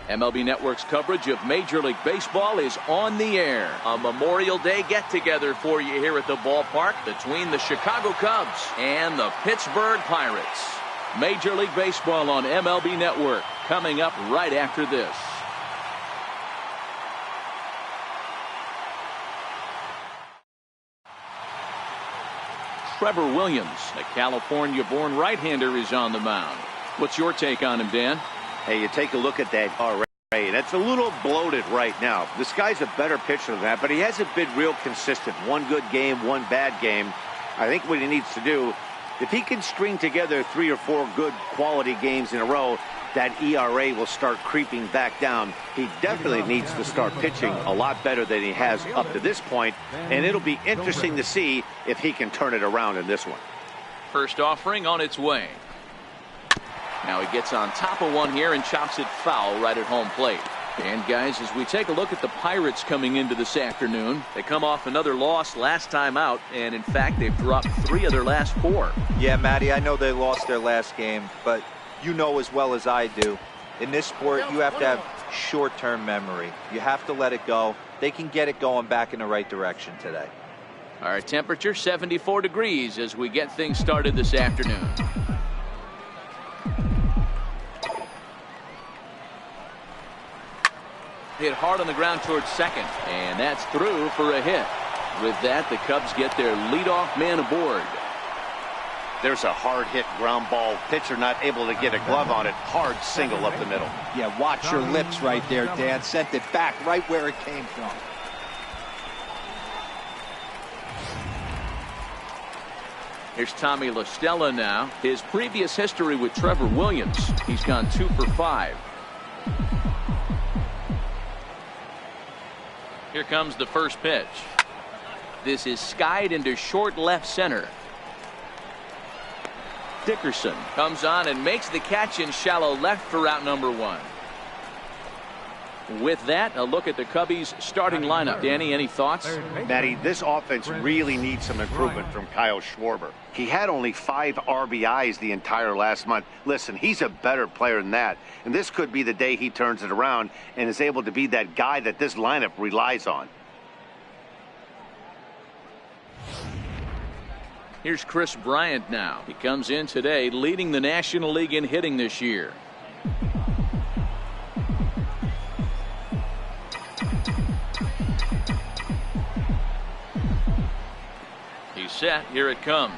MLB Network's coverage of Major League Baseball is on the air. A Memorial Day get-together for you here at the ballpark between the Chicago Cubs and the Pittsburgh Pirates. Major League Baseball on MLB Network coming up right after this. Trevor Williams, a California-born right-hander, is on the mound. What's your take on him, Dan? Hey, you take a look at that RA. That's a little bloated right now. This guy's a better pitcher than that, but he hasn't been real consistent. One good game, one bad game. I think what he needs to do, if he can string together 3 or 4 good quality games in a row, that ERA will start creeping back down. He definitely needs to start pitching a lot better than he has up to this point, and it'll be interesting to see if he can turn it around in this one. First offering on its way. Now he gets on top of one here and chops it foul right at home plate. And guys, as we take a look at the Pirates coming into this afternoon, they come off another loss last time out, and in fact they've dropped 3 of their last 4. Yeah, Matty, I know they lost their last game, but you know as well as I do, in this sport you have to have short-term memory. You have to let it go. They can get it going back in the right direction today. Our temperature 74 degrees as we get things started this afternoon. Hit hard on the ground towards second, and that's through for a hit. With that, the Cubs get their leadoff man aboard. There's a hard hit ground ball. Pitcher not able to get a glove on it. Hard single up the middle. Yeah, watch your lips right there, Dan. Sent it back right where it came from. Here's Tommy La Stella now. His previous history with Trevor Williams. He's gone 2 for 5. Here comes the first pitch. This is skied into short left center. Dickerson comes on and makes the catch in shallow left for out number 1. With that, a look at the Cubbies starting lineup. Danny, any thoughts? Matty, this offense really needs some improvement from Kyle Schwarber. He had only 5 RBIs the entire last month. Listen, he's a better player than that, and this could be the day he turns it around and is able to be that guy that this lineup relies on. Here's Chris Bryant now. He comes in today leading the National League in hitting this year. He's set. Here it comes.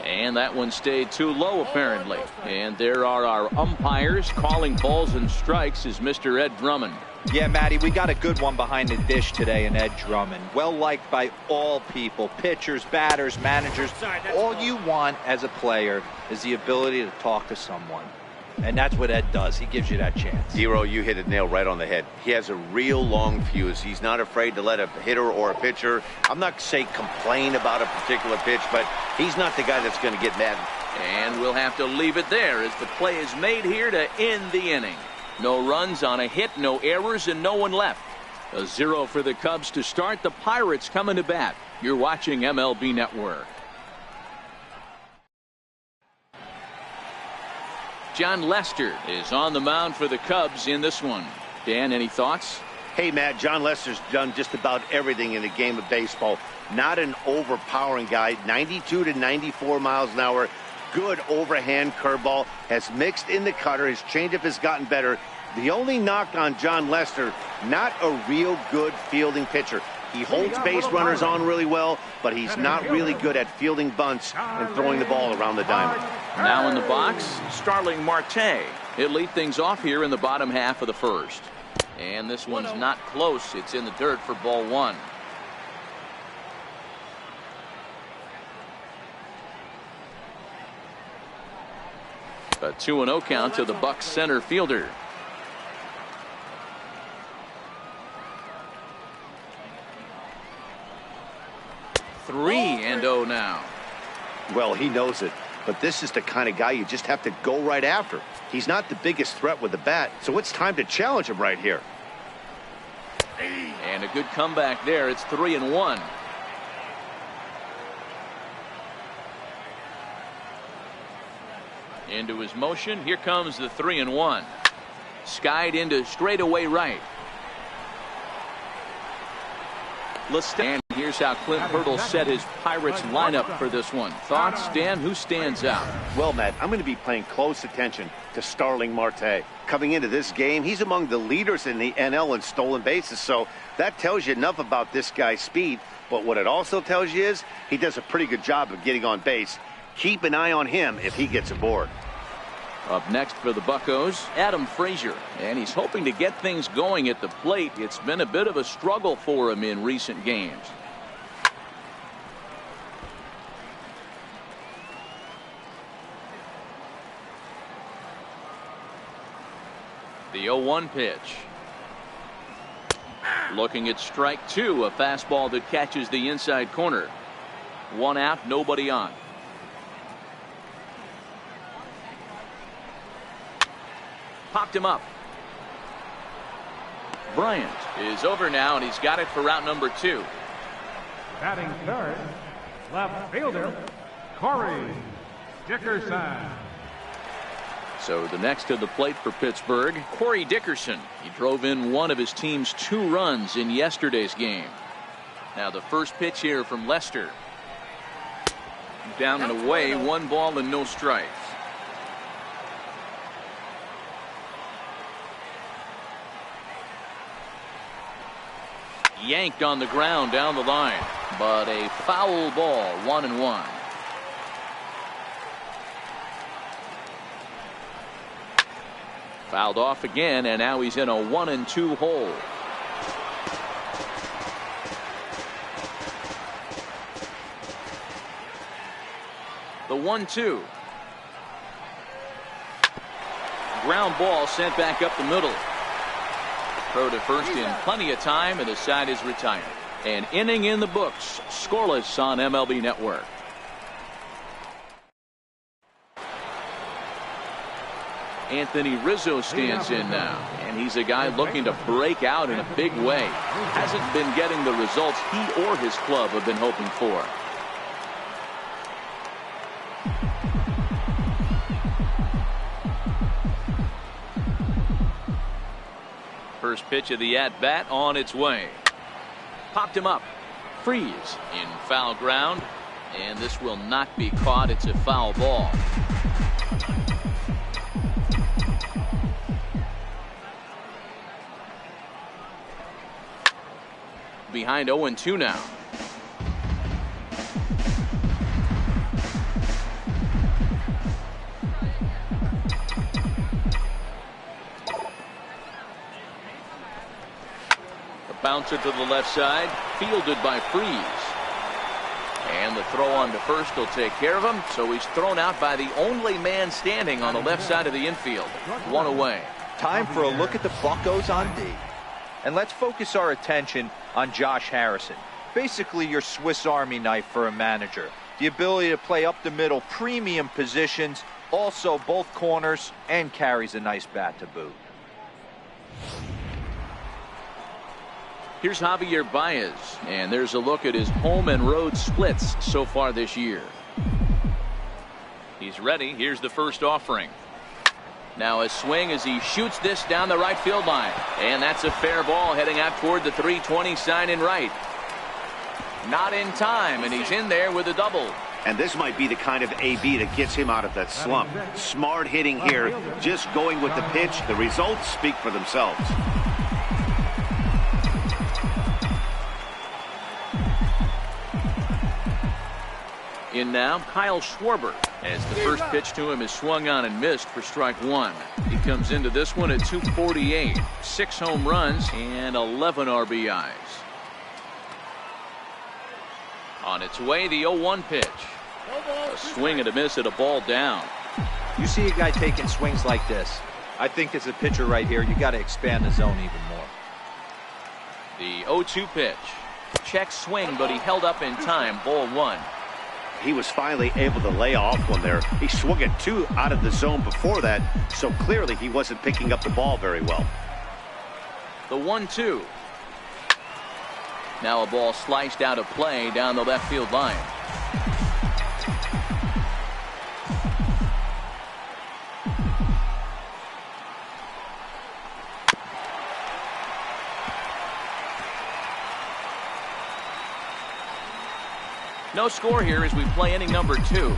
And that one stayed too low apparently. And there are our umpires calling balls and strikes is Mr. Ed Drummond. Yeah, Matty, we got a good one behind the dish today in Ed Drummond. Well liked by all people, pitchers, batters, managers. All you want as a player is the ability to talk to someone. And that's what Ed does. He gives you that chance. Zero, you hit it nail right on the head. He has a real long fuse. He's not afraid to let a hitter or a pitcher, I'm not saying complain about a particular pitch, but he's not the guy that's going to get mad. And we'll have to leave it there as the play is made here to end the inning. No runs on a hit, no errors, and no one left. A 0 for the Cubs to start. The Pirates coming to bat. You're watching MLB Network. John Lester is on the mound for the Cubs in this one. Dan, any thoughts? Hey, Matt, John Lester's done just about everything in the game of baseball. Not an overpowering guy. 92 to 94 miles an hour. Good overhand curveball. Has mixed in the cutter. His changeup has gotten better. The only knock on John Lester, not a real good fielding pitcher. He holds base runners on really well, but he's not really good at fielding bunts and throwing the ball around the diamond. Now in the box, Starling Marte. He'll lead things off here in the bottom half of the first. And this one's not close. It's in the dirt for ball 1. A 2-0 count to the Bucs center fielder. Three and 0 now. Well, he knows it, but this is the kind of guy you just have to go right after. He's not the biggest threat with the bat, so it's time to challenge him right here. And a good comeback there. It's 3-1. Into his motion. Here comes the 3-1. Skied into straightaway right. And here's how Clint Hurdle set his Pirates lineup for this one. Thoughts, Dan? Who stands out? Well, Matt, I'm going to be paying close attention to Starling Marte. Coming into this game, he's among the leaders in the NL in stolen bases, so that tells you enough about this guy's speed. But what it also tells you is he does a pretty good job of getting on base. Keep an eye on him if he gets aboard. Up next for the Buccos, Adam Frazier, and he's hoping to get things going at the plate. It's been a bit of a struggle for him in recent games. The 0-1 pitch. Looking at strike two, a fastball that catches the inside corner. One out, nobody on. Popped him up. Bryant is over now, and he's got it for route number 2. Batting third, left fielder, Corey Dickerson. So the next to the plate for Pittsburgh, Corey Dickerson. He drove in one of his team's 2 runs in yesterday's game. Now the first pitch here from Lester. Down and away, 1 ball and no strikes. Yanked on the ground down the line, but a foul ball, 1-1. Fouled off again, and now he's in a 1-2 hole. The 1-2. Ground ball sent back up the middle. Throw to first in plenty of time, and the side is retired. An inning in the books, scoreless on MLB Network. Anthony Rizzo stands in now, and he's a guy looking to break out in a big way. Hasn't been getting the results he or his club have been hoping for. First pitch of the at-bat on its way. Popped him up. Freeze in foul ground, and this will not be caught. It's a foul ball. Behind 0-2 now. Bouncer to the left side, fielded by Freeze. And the throw on to first will take care of him, so he's thrown out by the only man standing on the left side of the infield. 1 away. Time for a look at the Buccos on D. And let's focus our attention on Josh Harrison. Basically your Swiss Army knife for a manager. The ability to play up the middle, premium positions, also both corners, and carries a nice bat to boot. Here's Javier Baez, and there's a look at his home and road splits so far this year. He's ready. Here's the first offering. Now a swing as he shoots this down the right field line, and that's a fair ball heading out toward the 320 sign in right. Not in time, and he's in there with a double. And this might be the kind of AB that gets him out of that slump. Smart hitting here, just going with the pitch. The results speak for themselves. In now, Kyle Schwarber, as the first pitch to him is swung on and missed for strike 1. He comes into this one at 248, 6 home runs and 11 RBIs. On its way, the 0-1 pitch. A swing and a miss at a ball down. You see a guy taking swings like this. I think as a pitcher right here, you got to expand the zone even more. The 0-2 pitch. Check swing, but he held up in time. Ball 1. He was finally able to lay off one there. He swung at 2 out of the zone before that, so clearly he wasn't picking up the ball very well. The 1-2. Now a ball sliced out of play down the left field line. No score here as we play inning number 2.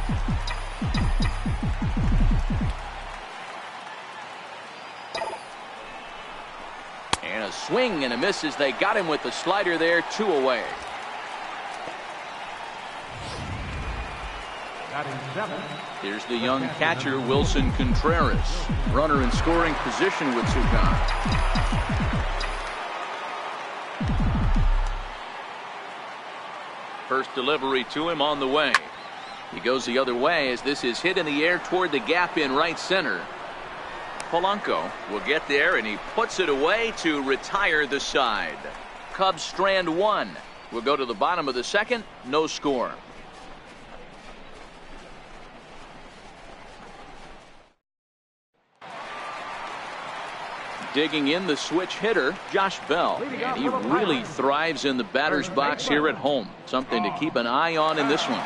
And a swing and a miss as they got him with the slider there. 2 away. Here's the young catcher, Wilson Contreras. Runner in scoring position with 2 gone. First delivery to him on the way. He goes the other way as this is hit in the air toward the gap in right center. Polanco will get there, and he puts it away to retire the side. Cubs strand 1. We'll go to the bottom of the 2nd. No score. Digging in the switch hitter, Josh Bell, and he really thrives in the batter's box here at home. Something to keep an eye on in this one.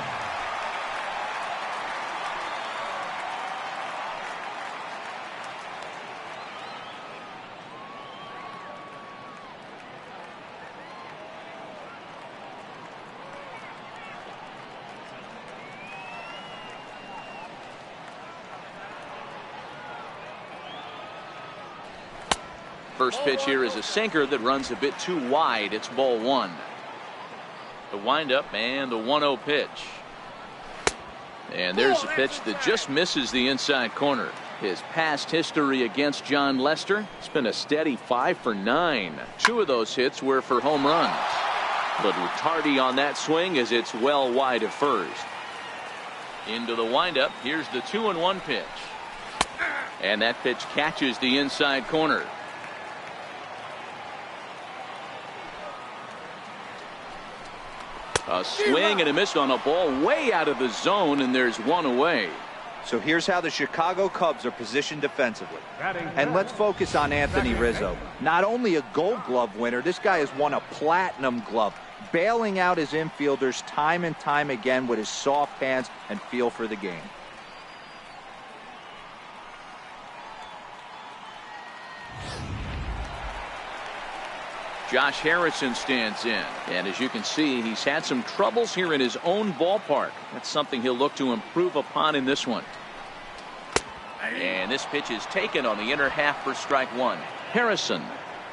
First pitch here is a sinker that runs a bit too wide. It's ball 1. The windup and the 1-0 pitch. And there's a pitch that just misses the inside corner. His past history against John Lester, it's been a steady 5 for 9. 2 of those hits were for home runs. Little tardy on that swing as it's well wide of first. Into the windup. Here's the 2-1 pitch. And that pitch catches the inside corner. A swing and a miss on a ball way out of the zone, and there's 1 away. So here's how the Chicago Cubs are positioned defensively. And let's focus on Anthony Rizzo. Not only a Gold Glove winner, this guy has won a Platinum Glove, bailing out his infielders time and time again with his soft hands and feel for the game. Josh Harrison stands in, and as you can see, he's had some troubles here in his own ballpark. That's something he'll look to improve upon in this one. And this pitch is taken on the inner half for strike 1. Harrison,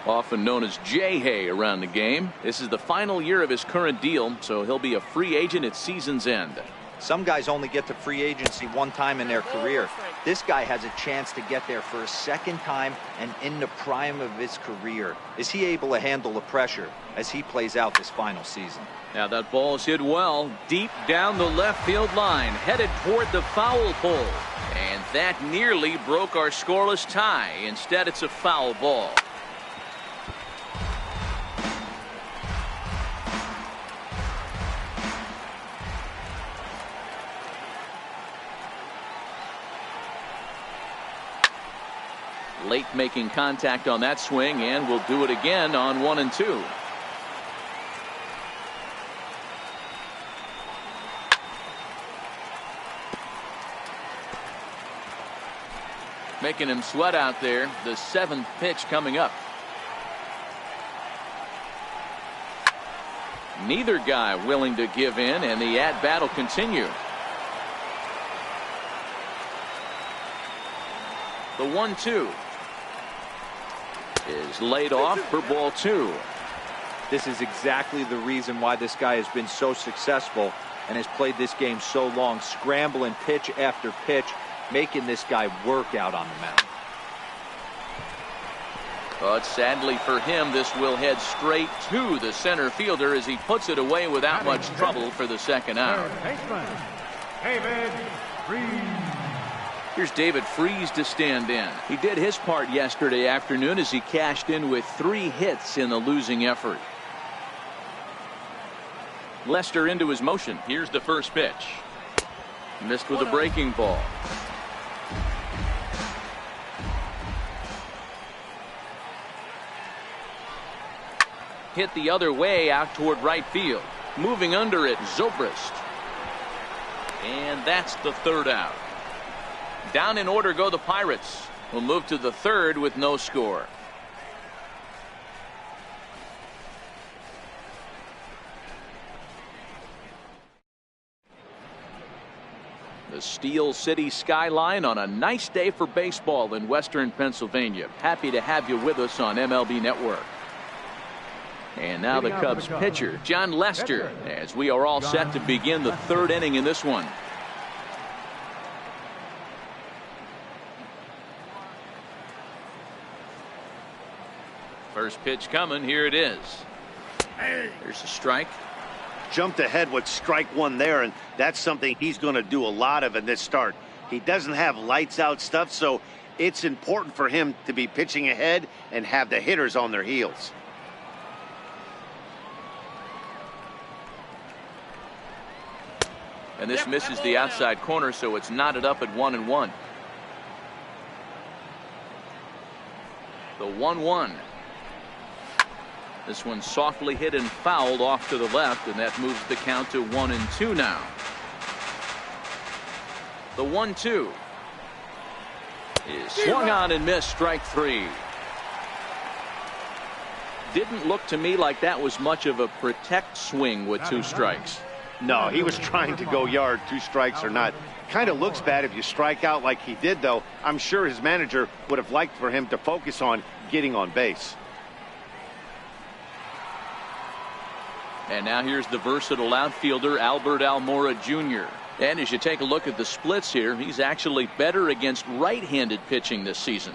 often known as J-Hay around the game. This is the final year of his current deal, so he'll be a free agent at season's end. Some guys only get to free agency 1 time in their career. This guy has a chance to get there for a 2nd time and in the prime of his career. Is he able to handle the pressure as he plays out this final season? Now that ball is hit well deep down the left field line, headed toward the foul pole. And that nearly broke our scoreless tie. Instead, it's a foul ball. Late making contact on that swing, and will do it again on 1 and 2. Making him sweat out there. The 7th pitch coming up. Neither guy willing to give in, and the at-bat will continue. The 1-2 is laid off for ball 2. This is exactly the reason why this guy has been so successful and has played this game so long, scrambling pitch after pitch, making this guy work out on the mound. But sadly for him, this will head straight to the center fielder as he puts it away without much trouble for the 2nd out. David Freese. Here's David Freese to stand in. He did his part yesterday afternoon as he cashed in with 3 hits in the losing effort. Lester into his motion. Here's the first pitch. Missed with a breaking ball. Hit the other way out toward right field. Moving under it, Zobrist. And that's the 3rd out. Down in order go the Pirates. We'll move to the 3rd with no score. The Steel City skyline on a nice day for baseball in western Pennsylvania. Happy to have you with us on MLB Network. And now the Cubs pitcher, Jon Lester, as we are all set to begin the third inning in this one. First pitch coming. Here it is. There's a strike. Jumped ahead with strike one there, and that's something he's going to do a lot of in this start. He doesn't have lights out stuff, so it's important for him to be pitching ahead and have the hitters on their heels. And this misses the outside corner, so it's knotted up at 1-1. The 1-1. This one softly hit and fouled off to the left, and that moves the count to 1-2 now. The 1-2 is swung on and missed, strike three. Didn't look to me like that was much of a protect swing with two strikes. No, he was trying to go yard, two strikes or not. Kind of looks bad if you strike out like he did, though. I'm sure his manager would have liked for him to focus on getting on base. And now here's the versatile outfielder, Albert Almora Jr. And as you take a look at the splits here, he's actually better against right-handed pitching this season.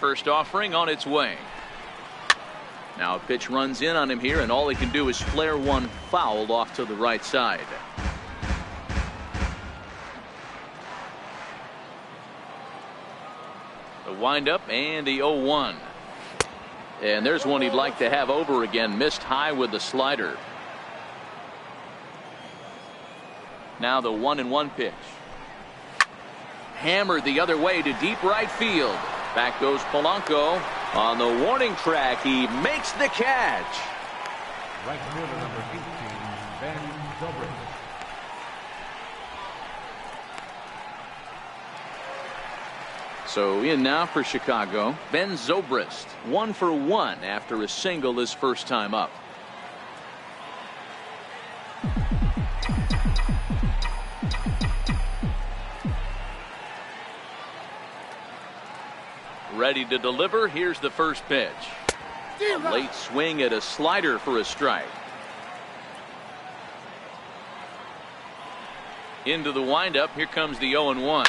First offering on its way. Now a pitch runs in on him here, and all he can do is flare one foul off to the right side. The windup and the 0-1. And there's one he'd like to have over again. Missed high with the slider. Now the 1-1 pitch. Hammered the other way to deep right field. Back goes Polanco. On the warning track, he makes the catch. Right fielder number 18, Ben Zobrist. So in now for Chicago, Ben Zobrist, 1 for 1 after a single his first time up. Ready to deliver. Here's the first pitch. A late swing at a slider for a strike. Into the windup. Here comes the 0-1.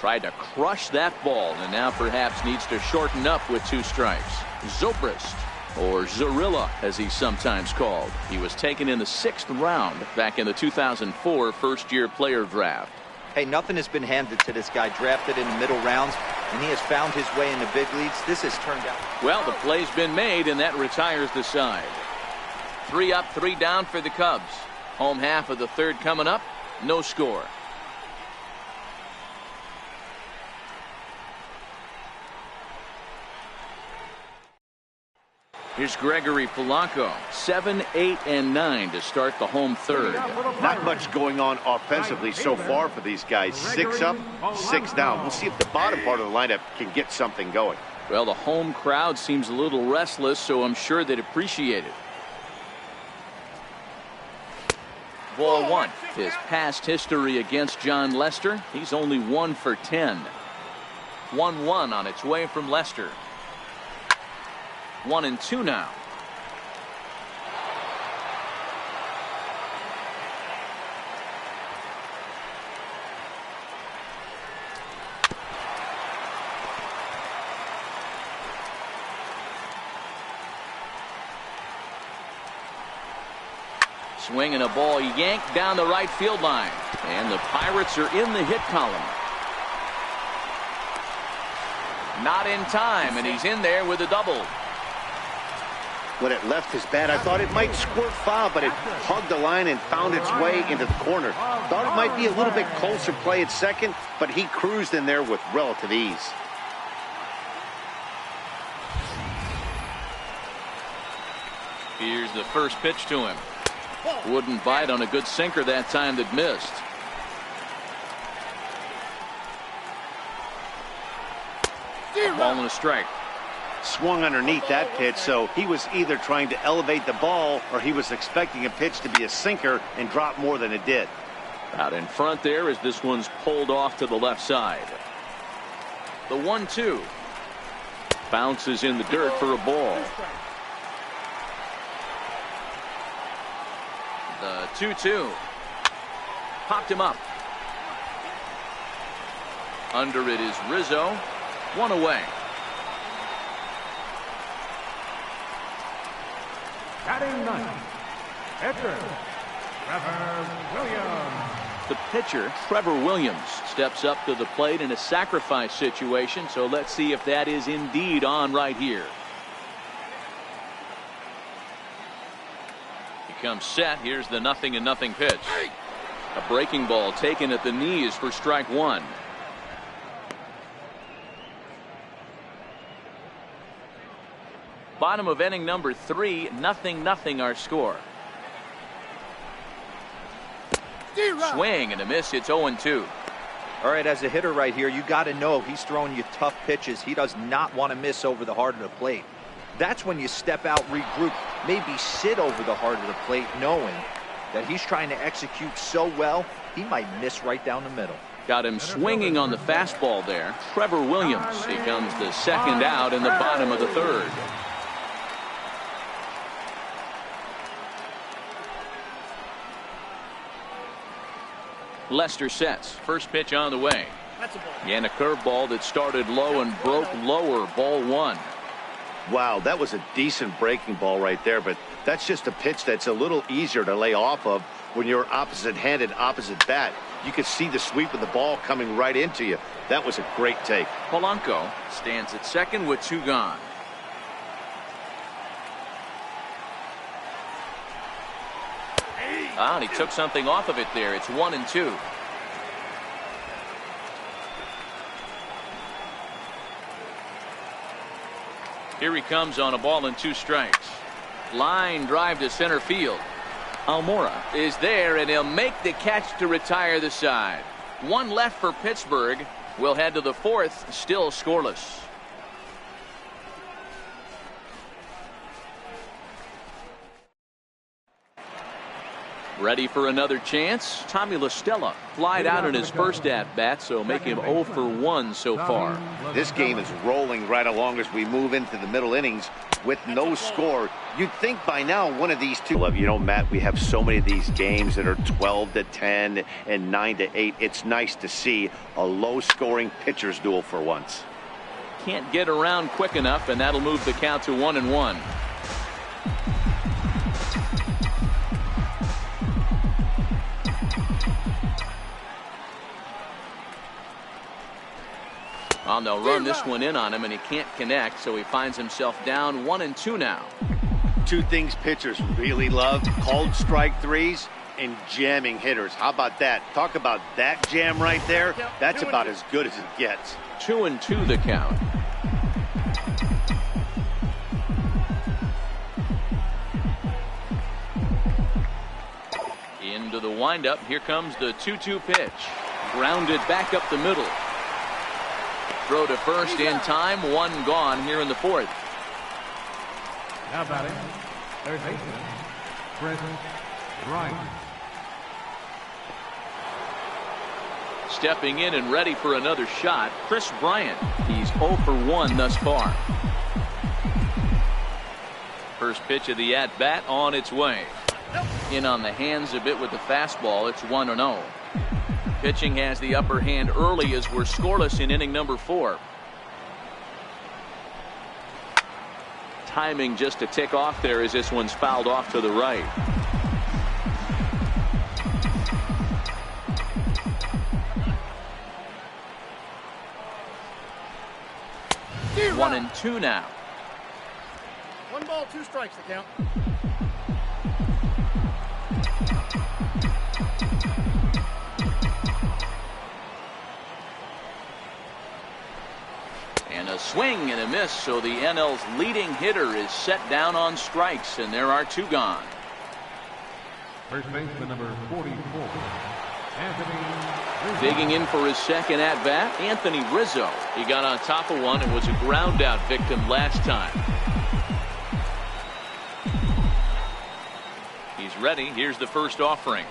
Tried to crush that ball, and now perhaps needs to shorten up with two strikes. Zobrist, or Zorilla as he's sometimes called. He was taken in the 6th round back in the 2004 first-year player draft. Hey, nothing has been handed to this guy. Drafted in the middle rounds, and he has found his way in the big leagues. This has turned out. Well, the play's been made, and that retires the side. 3 up, 3 down for the Cubs. Home half of the third coming up. No score. Here's Gregory Polanco, 7, 8, and 9 to start the home third. Not much going on offensively so far for these guys. 6 up, 6 down. We'll see if the bottom part of the lineup can get something going. Well, the home crowd seems a little restless, so I'm sure they'd appreciate it. Ball 1. His past history against Jon Lester, he's only 1 for 10. 1-1 on its way from Lester. 1-2 now. Swinging a ball yanked down the right field line, and the Pirates are in the hit column. Not in time, and he's in there with a double. When it left his bat, I thought it might squirt foul, but it hugged the line and found its way into the corner. Thought it might be a little bit closer play at second, but he cruised in there with relative ease. Here's the first pitch to him. Wouldn't bite on a good sinker that time that missed. A ball and a strike. swung underneath that pitch, so he was either trying to elevate the ball or he was expecting a pitch to be a sinker and drop more than it did. Out in front there as this one's pulled off to the left side. The 1-2 bounces in the dirt for a ball. The 2-2 popped him up. Under it is Rizzo. One away. Batting ninth, pitcher, Trevor Williams. The pitcher, Trevor Williams, steps up to the plate in a sacrifice situation, so let's see if that is indeed on right here. He comes set. Here's the 0-0 pitch. A breaking ball taken at the knees for strike one. Bottom of inning number 3, 0-0 our score. Swing and a miss. It's 0-2. All right, as a hitter right here, you got to know he's throwing you tough pitches. He does not want to miss over the heart of the plate. That's when you step out, regroup, maybe sit over the heart of the plate, knowing that he's trying to execute so well, he might miss right down the middle. Got him swinging on the fastball there. Trevor Williams becomes the second out in the bottom of the third. Lester sets. First pitch on the way. And a curveball that started low and broke lower. Ball one. Wow, that was a decent breaking ball right there, but that's just a pitch that's a little easier to lay off of when you're opposite-handed, opposite bat. You could see the sweep of the ball coming right into you. That was a great take. Polanco stands at second with 2 gone. And he took something off of it there. It's 1-2. Here he comes on a ball and 2 strikes. Line drive to center field. Almora is there, and he'll make the catch to retire the side. 1 left for Pittsburgh. We'll head to the 4th, still scoreless. Ready for another chance. Tommy La Stella flied out in his first at-bat, so make him 0 for 1 so far. This game is rolling right along as we move into the middle innings with no score. You'd think by now one of these two. You know, Matt, we have so many of these games that are 12-10 and 9-8. It's nice to see a low-scoring pitcher's duel for once. Can't get around quick enough, and that'll move the count to 1-1. Well, they'll run this one in on him, and he can't connect, so he finds himself down 1-2 now. 2 things pitchers really love: called strike threes and jamming hitters. How about that? Talk about that jam right there. That's about as good as it gets. 2-2 the count. Into the windup. Here comes the 2-2 pitch. Grounded back up the middle. Throw to first in time. 1 gone here in the 4th. Now batting, third baseman, Chris Bryant. Stepping in and ready for another shot, Chris Bryant. He's 0 for 1 thus far. First pitch of the at-bat on its way. In on the hands a bit with the fastball. It's 1-0. Pitching has the upper hand early as we're scoreless in inning number 4. Timing just to tick off there as this one's fouled off to the right. One and 2 now. 1 ball, 2 strikes to count. And a swing and a miss, so the NL's leading hitter is set down on strikes, and there are 2 gone. First baseman number 44, Anthony Digging in for his second at-bat, Anthony Rizzo. He got on top of one and was a ground-out victim last time. He's ready. Here's the first offering.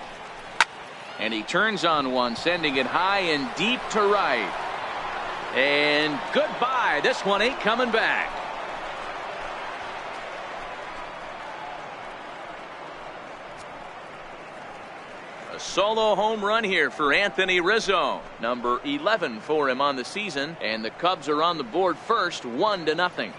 And he turns on one, sending it high and deep to right. And goodbye. This one ain't coming back. A solo home run here for Anthony Rizzo. Number 11 for him on the season. And the Cubs are on the board first, 1-0.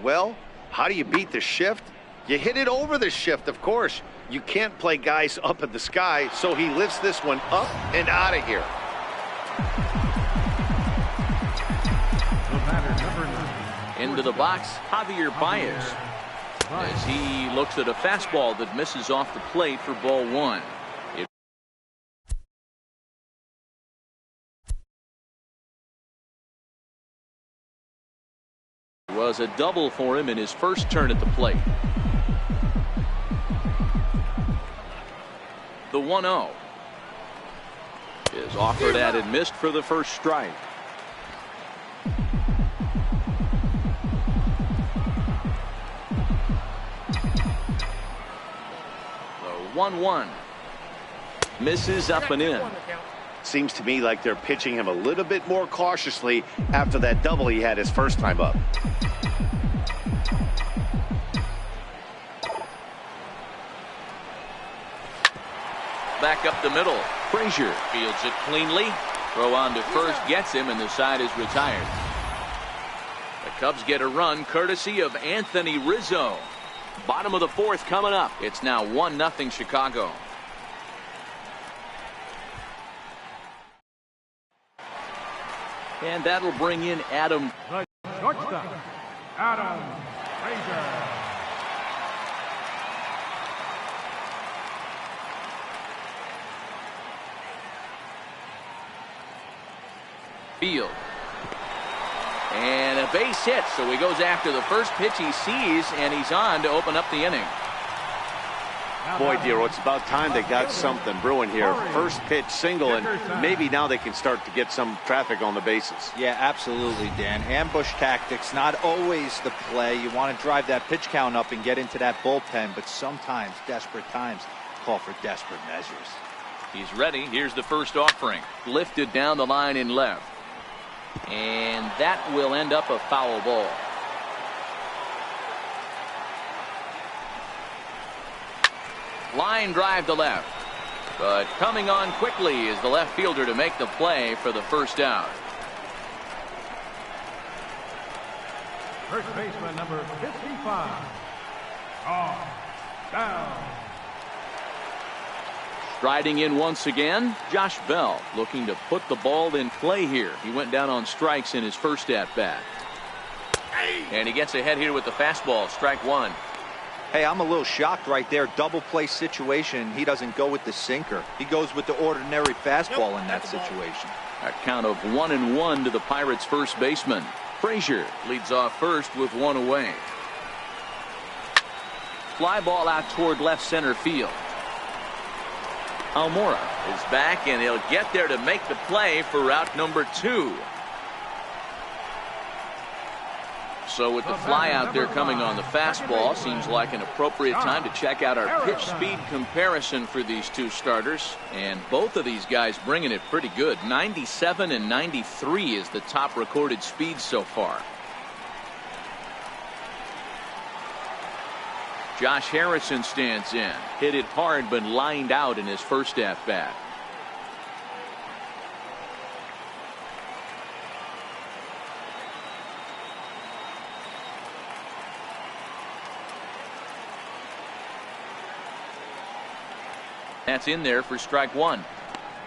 Well, how do you beat the shift? You hit it over the shift, of course. You can't play guys up at the sky, so he lifts this one up and out of here. Into the box, Javier Baez, as he looks at a fastball that misses off the plate for ball one. It was a double for him in his first turn at the plate. The 1-0 is offered at and missed for the first strike. The 1-1 misses up and in. Seems to me like they're pitching him a little bit more cautiously after that double he had his first time up. Back up the middle. Frazier fields it cleanly. Throw on to first gets him, and the side is retired. The Cubs get a run courtesy of Anthony Rizzo. Bottom of the fourth coming up. It's now 1-0 Chicago. And that'll bring in Adam. Shortstop, Adam Frazier. Field. And a base hit, so he goes after the first pitch he sees, and he's on to open up the inning. Boy, Dero, it's about time they got something brewing here. First pitch single, and maybe now they can start to get some traffic on the bases. Yeah, absolutely, Dan. Ambush tactics, not always the play. You want to drive that pitch count up and get into that bullpen, but sometimes desperate times call for desperate measures. He's ready. Here's the first offering. Lifted down the line in left. And that will end up a foul ball. Line drive to left. But coming on quickly is the left fielder to make the play for the first out. First baseman number 55. Down. Striding in once again, Josh Bell looking to put the ball in play here. He went down on strikes in his first at-bat. And he gets ahead here with the fastball, strike one. Hey, I'm a little shocked right there. Double play situation. He doesn't go with the sinker. He goes with the ordinary fastball in that situation. A count of 1-1 to the Pirates' first baseman. Frazier leads off first with one away. Fly ball out toward left center field. Almora is back, and he'll get there to make the play for route number 2. So with the fly out there coming on the fastball, seems like an appropriate time to check out our pitch speed comparison for these two starters. And both of these guys bringing it pretty good. 97 and 93 is the top recorded speed so far. Josh Harrison stands in. Hit it hard, but lined out in his first at-bat. That's in there for strike one.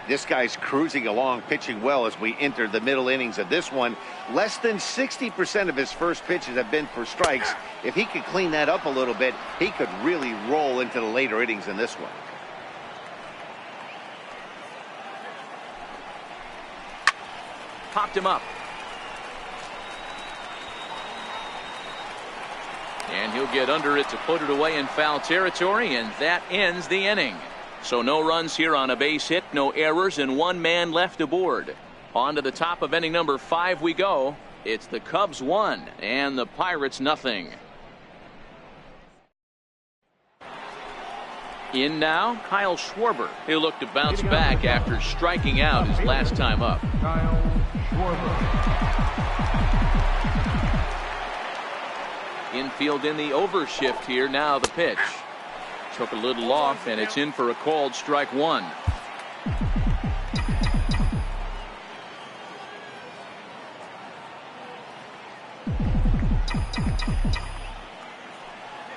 This guy's cruising along, pitching well as we enter the middle innings of this one. Less than 60% of his first pitches have been for strikes. If he could clean that up a little bit, he could really roll into the later innings in this one. Popped him up. And he'll get under it to put it away in foul territory, and that ends the inning. So no runs here on a base hit, no errors, and one man left aboard. On to the top of inning number 5 we go. It's the Cubs 1 and the Pirates nothing. In now, Kyle Schwarber. He'll look to bounce back after striking out his last time up. Kyle Schwarber. Infield in the overshift here. Now the pitch. Took a little off, and it's in for a called strike 1.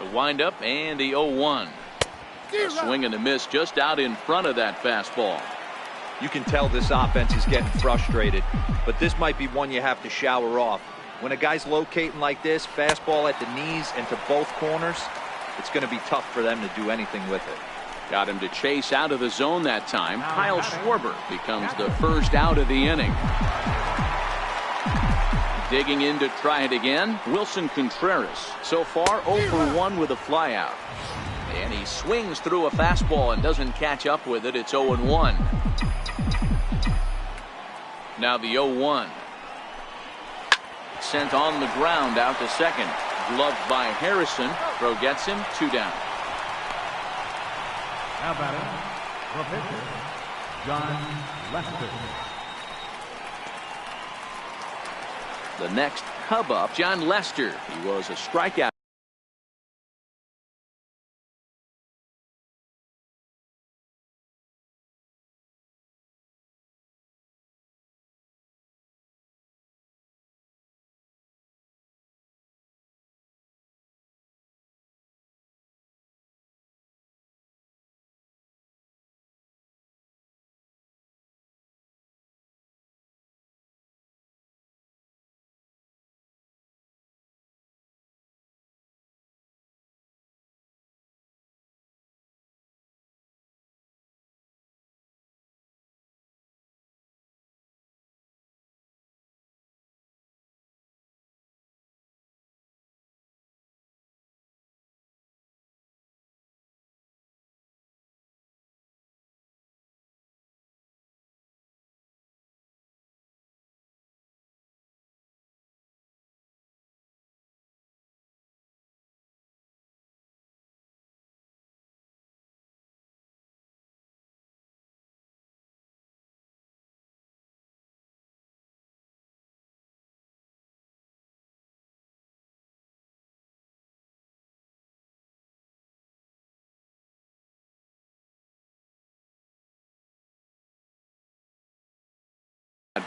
The windup and the 0-1. A swing and a miss just out in front of that fastball. You can tell this offense is getting frustrated, but this might be one you have to shower off. When a guy's locating like this, fastball at the knees and to both corners, it's going to be tough for them to do anything with it. Got him to chase out of the zone that time. Kyle Schwarber becomes the first out of the inning. Digging in to try it again, Wilson Contreras. So far 0 for 1 with a flyout. And he swings through a fastball and doesn't catch up with it. It's 0-1. Now the 0-1. Sent on the ground out to second. Gloved by Harrison. Throw gets him. 2 down. Now batting, the pitcher, John Lester. The next Cub up, John Lester. He was a strikeout.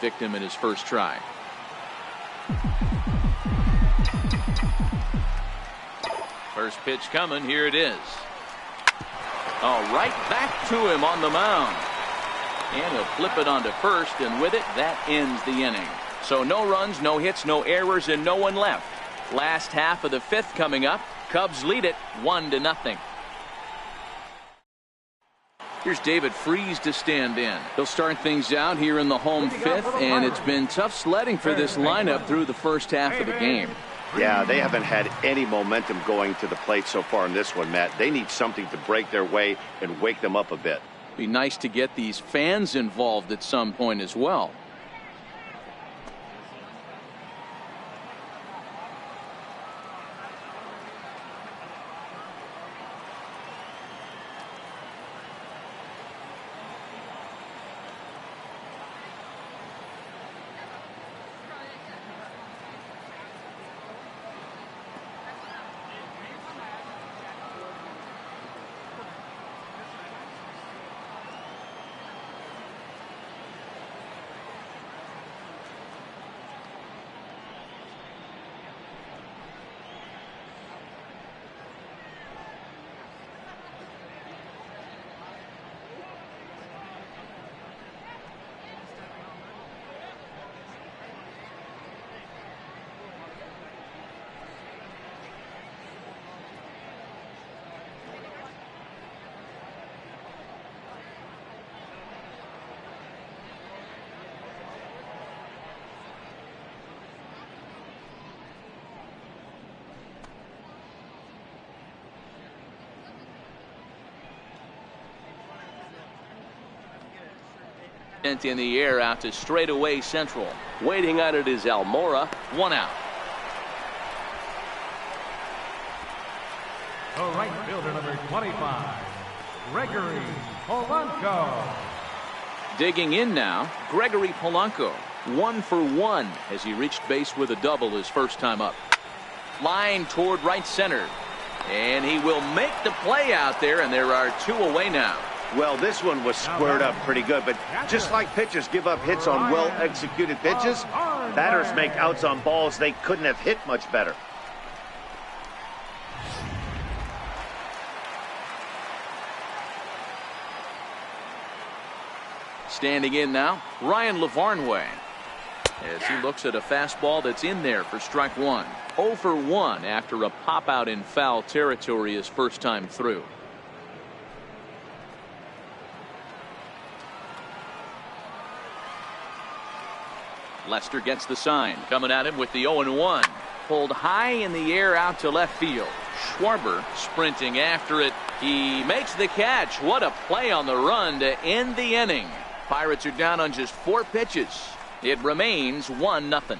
Victim in his first try. First pitch coming. Here it is. Oh, right back to him on the mound. And he'll flip it onto first, and with it, that ends the inning. So no runs, no hits, no errors, and no one left. Last half of the 5th coming up. Cubs lead it 1-0. Here's David Freese to stand in. He'll start things out here in the home 5th, and it's been tough sledding for this lineup through the first half of the game. Yeah, they haven't had any momentum going to the plate so far in this one, Matt. They need something to break their way and wake them up a bit. Be nice to get these fans involved at some point as well. In the air out to straightaway central. Waiting on it is Almora. 1 out. The right fielder, number 25, Gregory Polanco. Digging in now, Gregory Polanco. 1 for 1 as he reached base with a double his first time up. Line toward right center. And he will make the play out there, and there are 2 away now. Well, this one was squared up pretty good, but just like pitchers give up hits on well-executed pitches, batters make outs on balls they couldn't have hit much better. Standing in now, Ryan Lavarnway. As he looks at a fastball that's in there for strike 1. 0 for 1 after a pop out in foul territory his first time through. Lester gets the sign, coming at him with the 0-1. Pulled high in the air out to left field. Schwarber sprinting after it. He makes the catch. What a play on the run to end the inning. Pirates are down on just 4 pitches. It remains 1-0.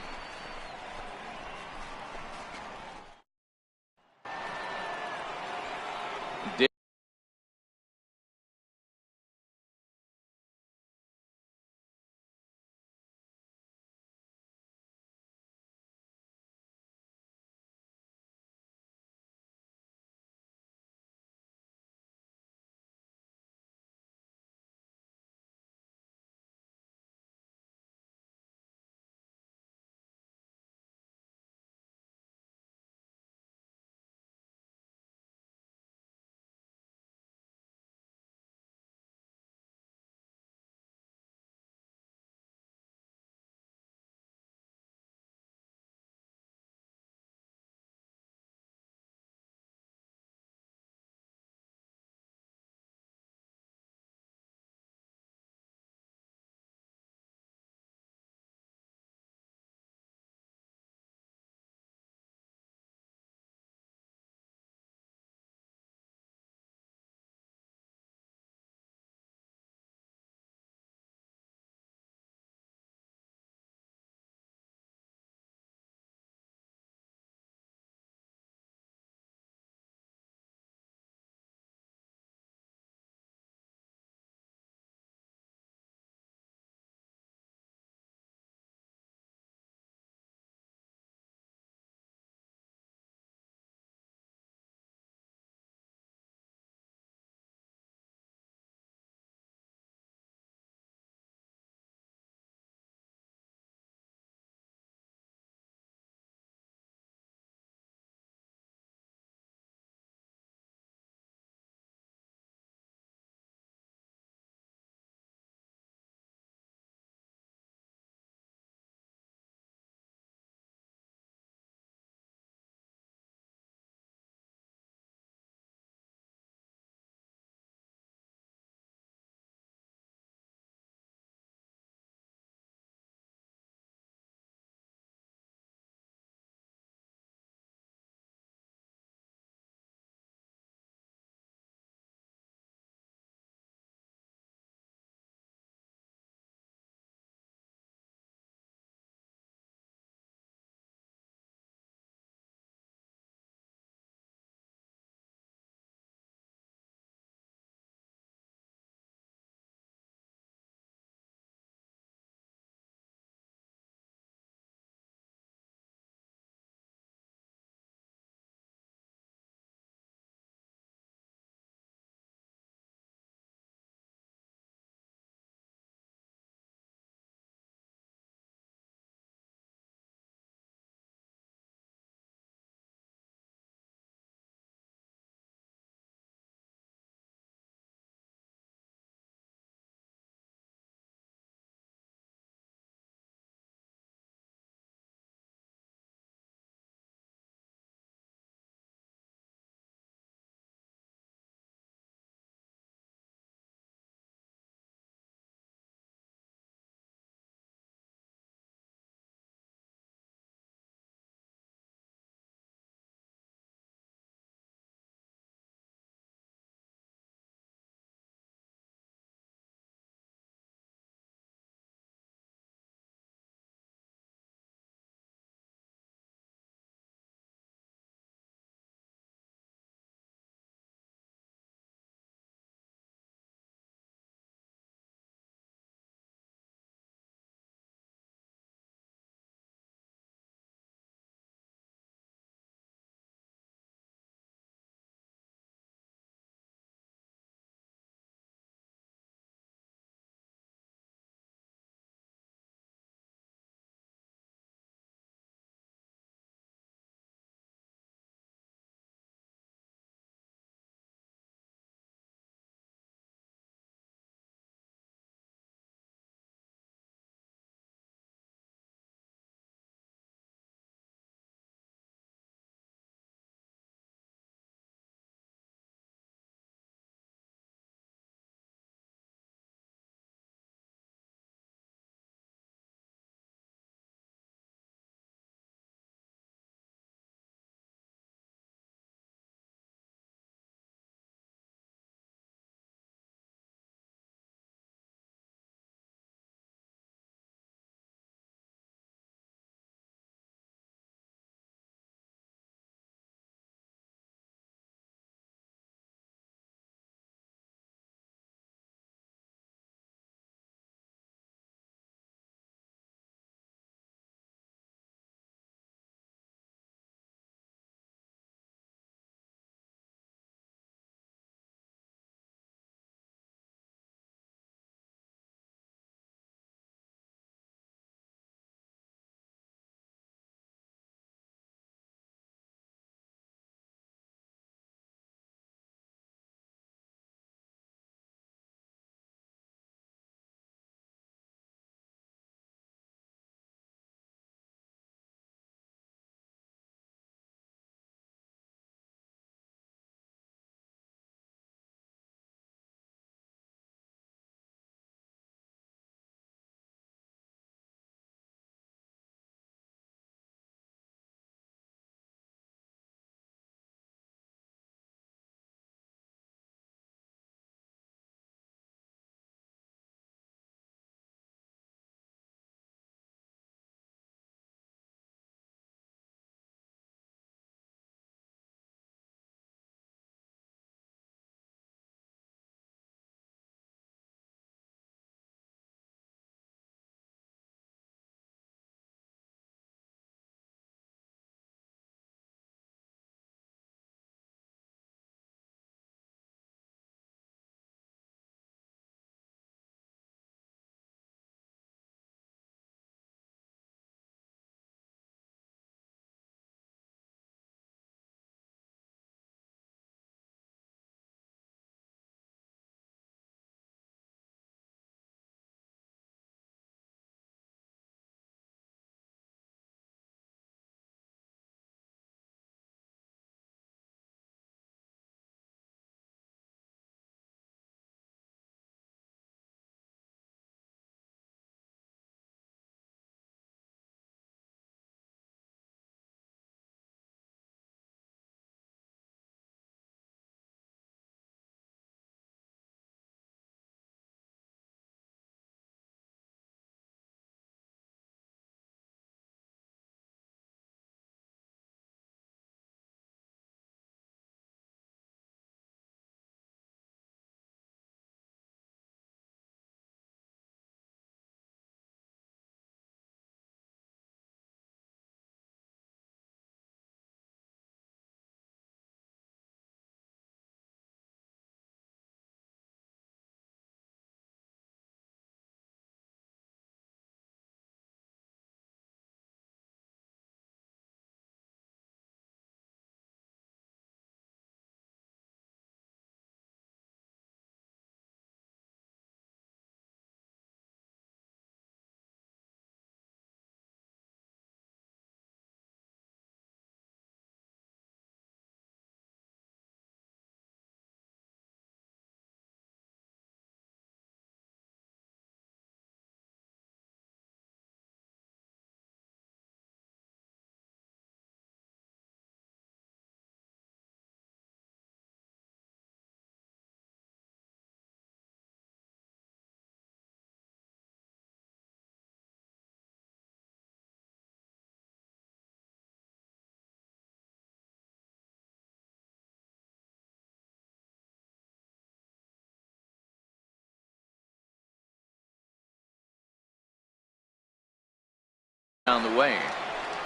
down the way.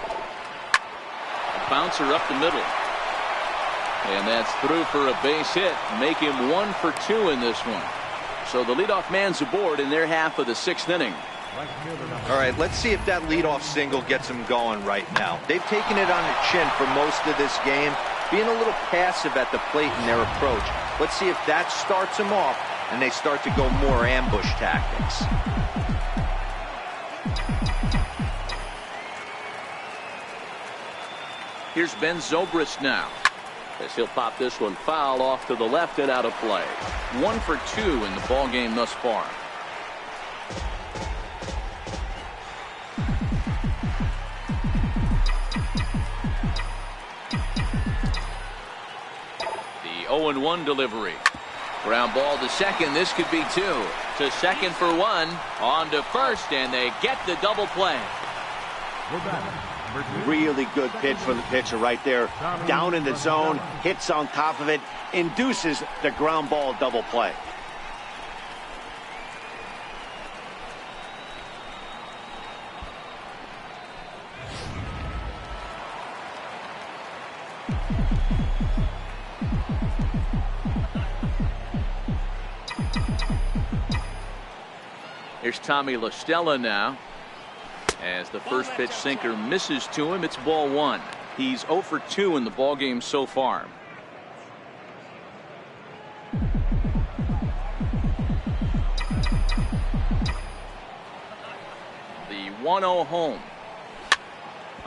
A bouncer up the middle. And that's through for a base hit. Make him 1 for 2 in this one. So the leadoff man's aboard in their half of the 6th inning. All right, let's see if that leadoff single gets them going right now. They've taken it on their chin for most of this game, being a little passive at the plate in their approach. Let's see if that starts them off and they start to go more ambush tactics. Here's Ben Zobrist now. As he'll pop this one foul off to the left and out of play. 1 for 2 in the ball game thus far. The 0-1 delivery. Ground ball to second. This could be 2. To second for 1. On to first, and they get the double play. Really good pitch from the pitcher right there. Down in the zone, hits on top of it, induces the ground ball double play. Here's Tommy La Stella now. As the first pitch sinker misses to him, it's ball 1. He's 0 for 2 in the ball game so far. The 1-0 home.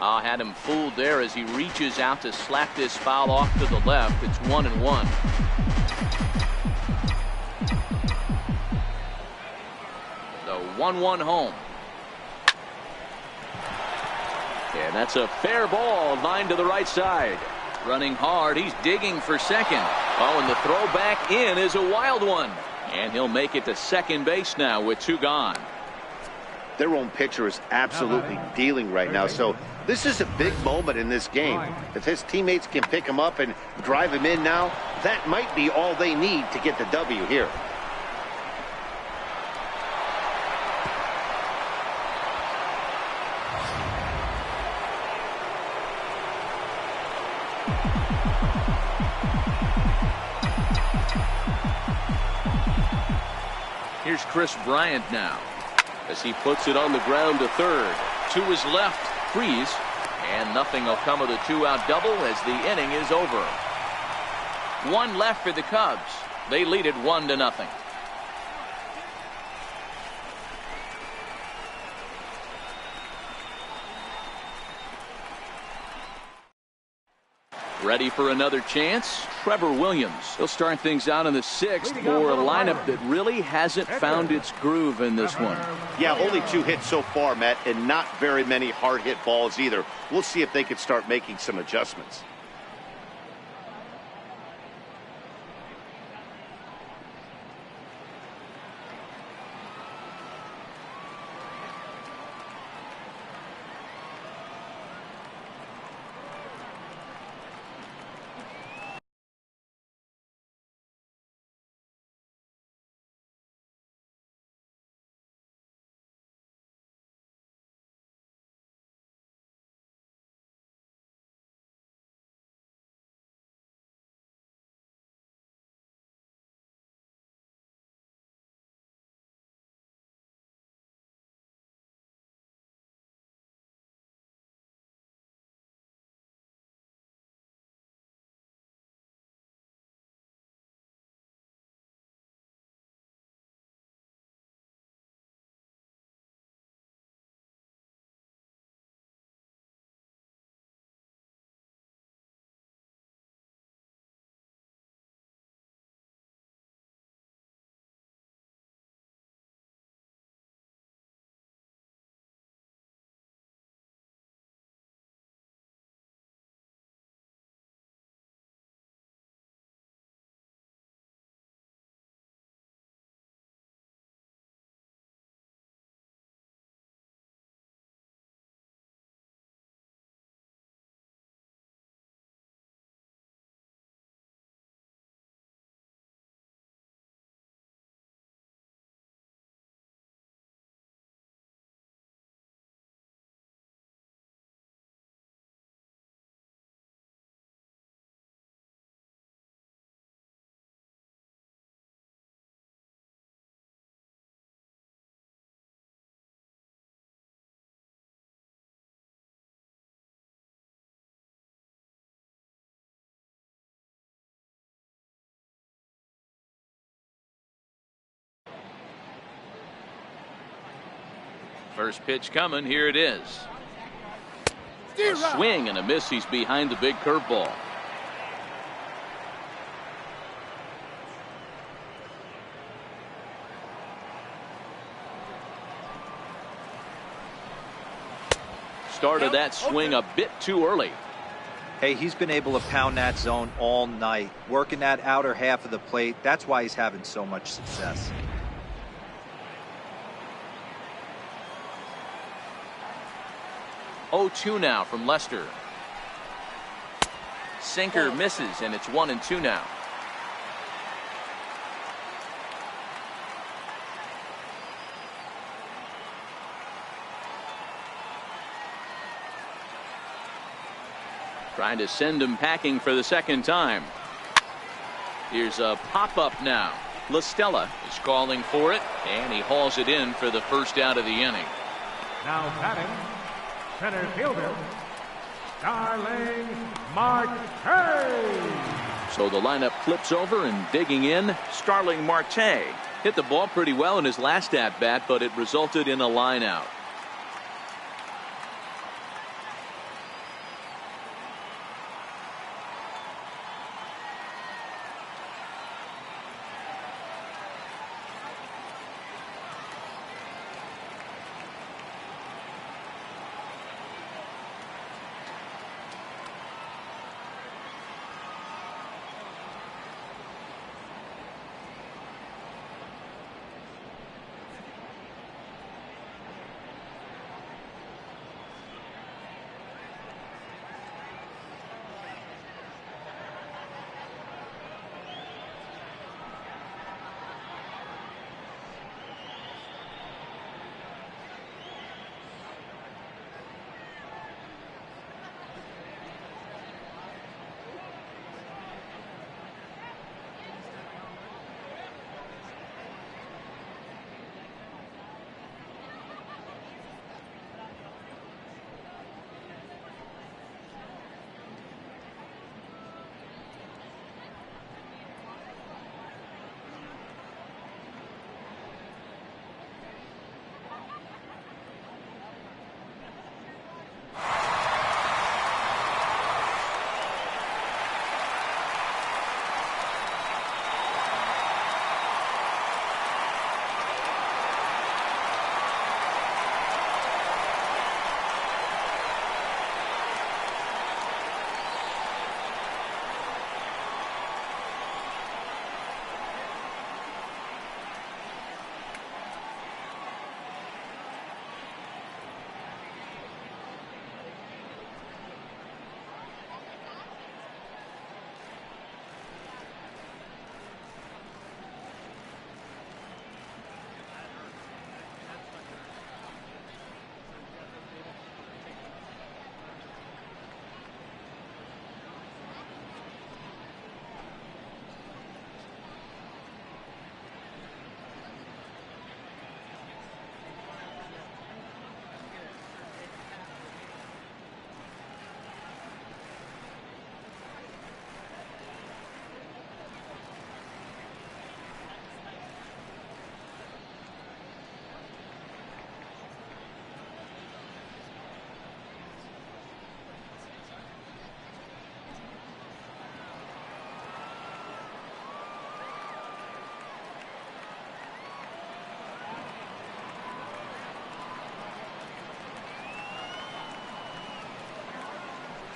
Had him fooled there as he reaches out to slap this foul off to the left. It's 1-1. The 1-1 home. And that's a fair ball, line to the right side. Running hard, he's digging for second. Oh, and the throw back in is a wild one. And he'll make it to second base now with 2 gone. Their own pitcher is absolutely dealing right now, so this is a big moment in this game. If his teammates can pick him up and drive him in now, that might be all they need to get the W here. Here's Chris Bryant now as he puts it on the ground to third. To his left, Freeze, and nothing will come of the 2-out double as the inning is over. 1 left for the Cubs. They lead it 1-0. Ready for another chance? Trevor Williams. He'll start things out in the 6th for a lineup that really hasn't found its groove in this one. Yeah, only 2 hits so far, Matt, and not very many hard hit balls either. We'll see if they can start making some adjustments. First pitch coming. Here it is. A swing and a miss. He's behind the big curveball. Started that swing a bit too early. Hey, he's been able to pound that zone all night, working that outer half of the plate. That's why he's having so much success. Oh, 2 now from Lester. Sinker misses, and it's 1-2 now. Trying to send him packing for the second time. Here's a pop-up now. La Stella is calling for it, and he hauls it in for the first out of the inning. Now batting, center fielder, Starling Marte. So the lineup flips over, and digging in, Starling Marte. Hit the ball pretty well in his last at-bat, but it resulted in a line out.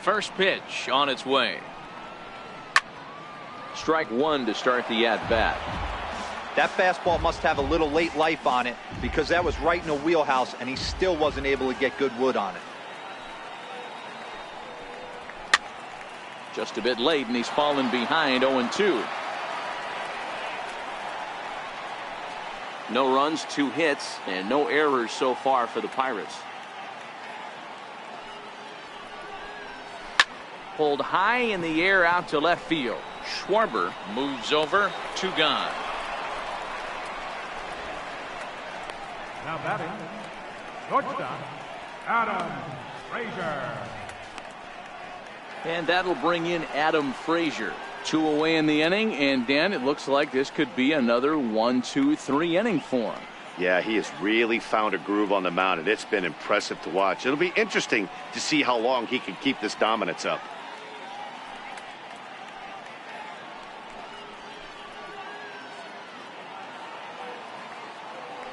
First pitch on its way. Strike one to start the at-bat. That fastball must have a little late life on it, because that was right in the wheelhouse and he still wasn't able to get good wood on it. Just a bit late, and he's fallen behind 0-2. No runs, 2 hits, and no errors so far for the Pirates. Pulled high in the air out to left field. Schwarber moves over, 2 gone. Now batting, shortstop, Adam Frazier. And that'll bring in Adam Frazier. 2 away in the inning, and Dan, it looks like this could be another 1-2-3 inning for him. Yeah, he has really found a groove on the mound, and it's been impressive to watch. It'll be interesting to see how long he can keep this dominance up.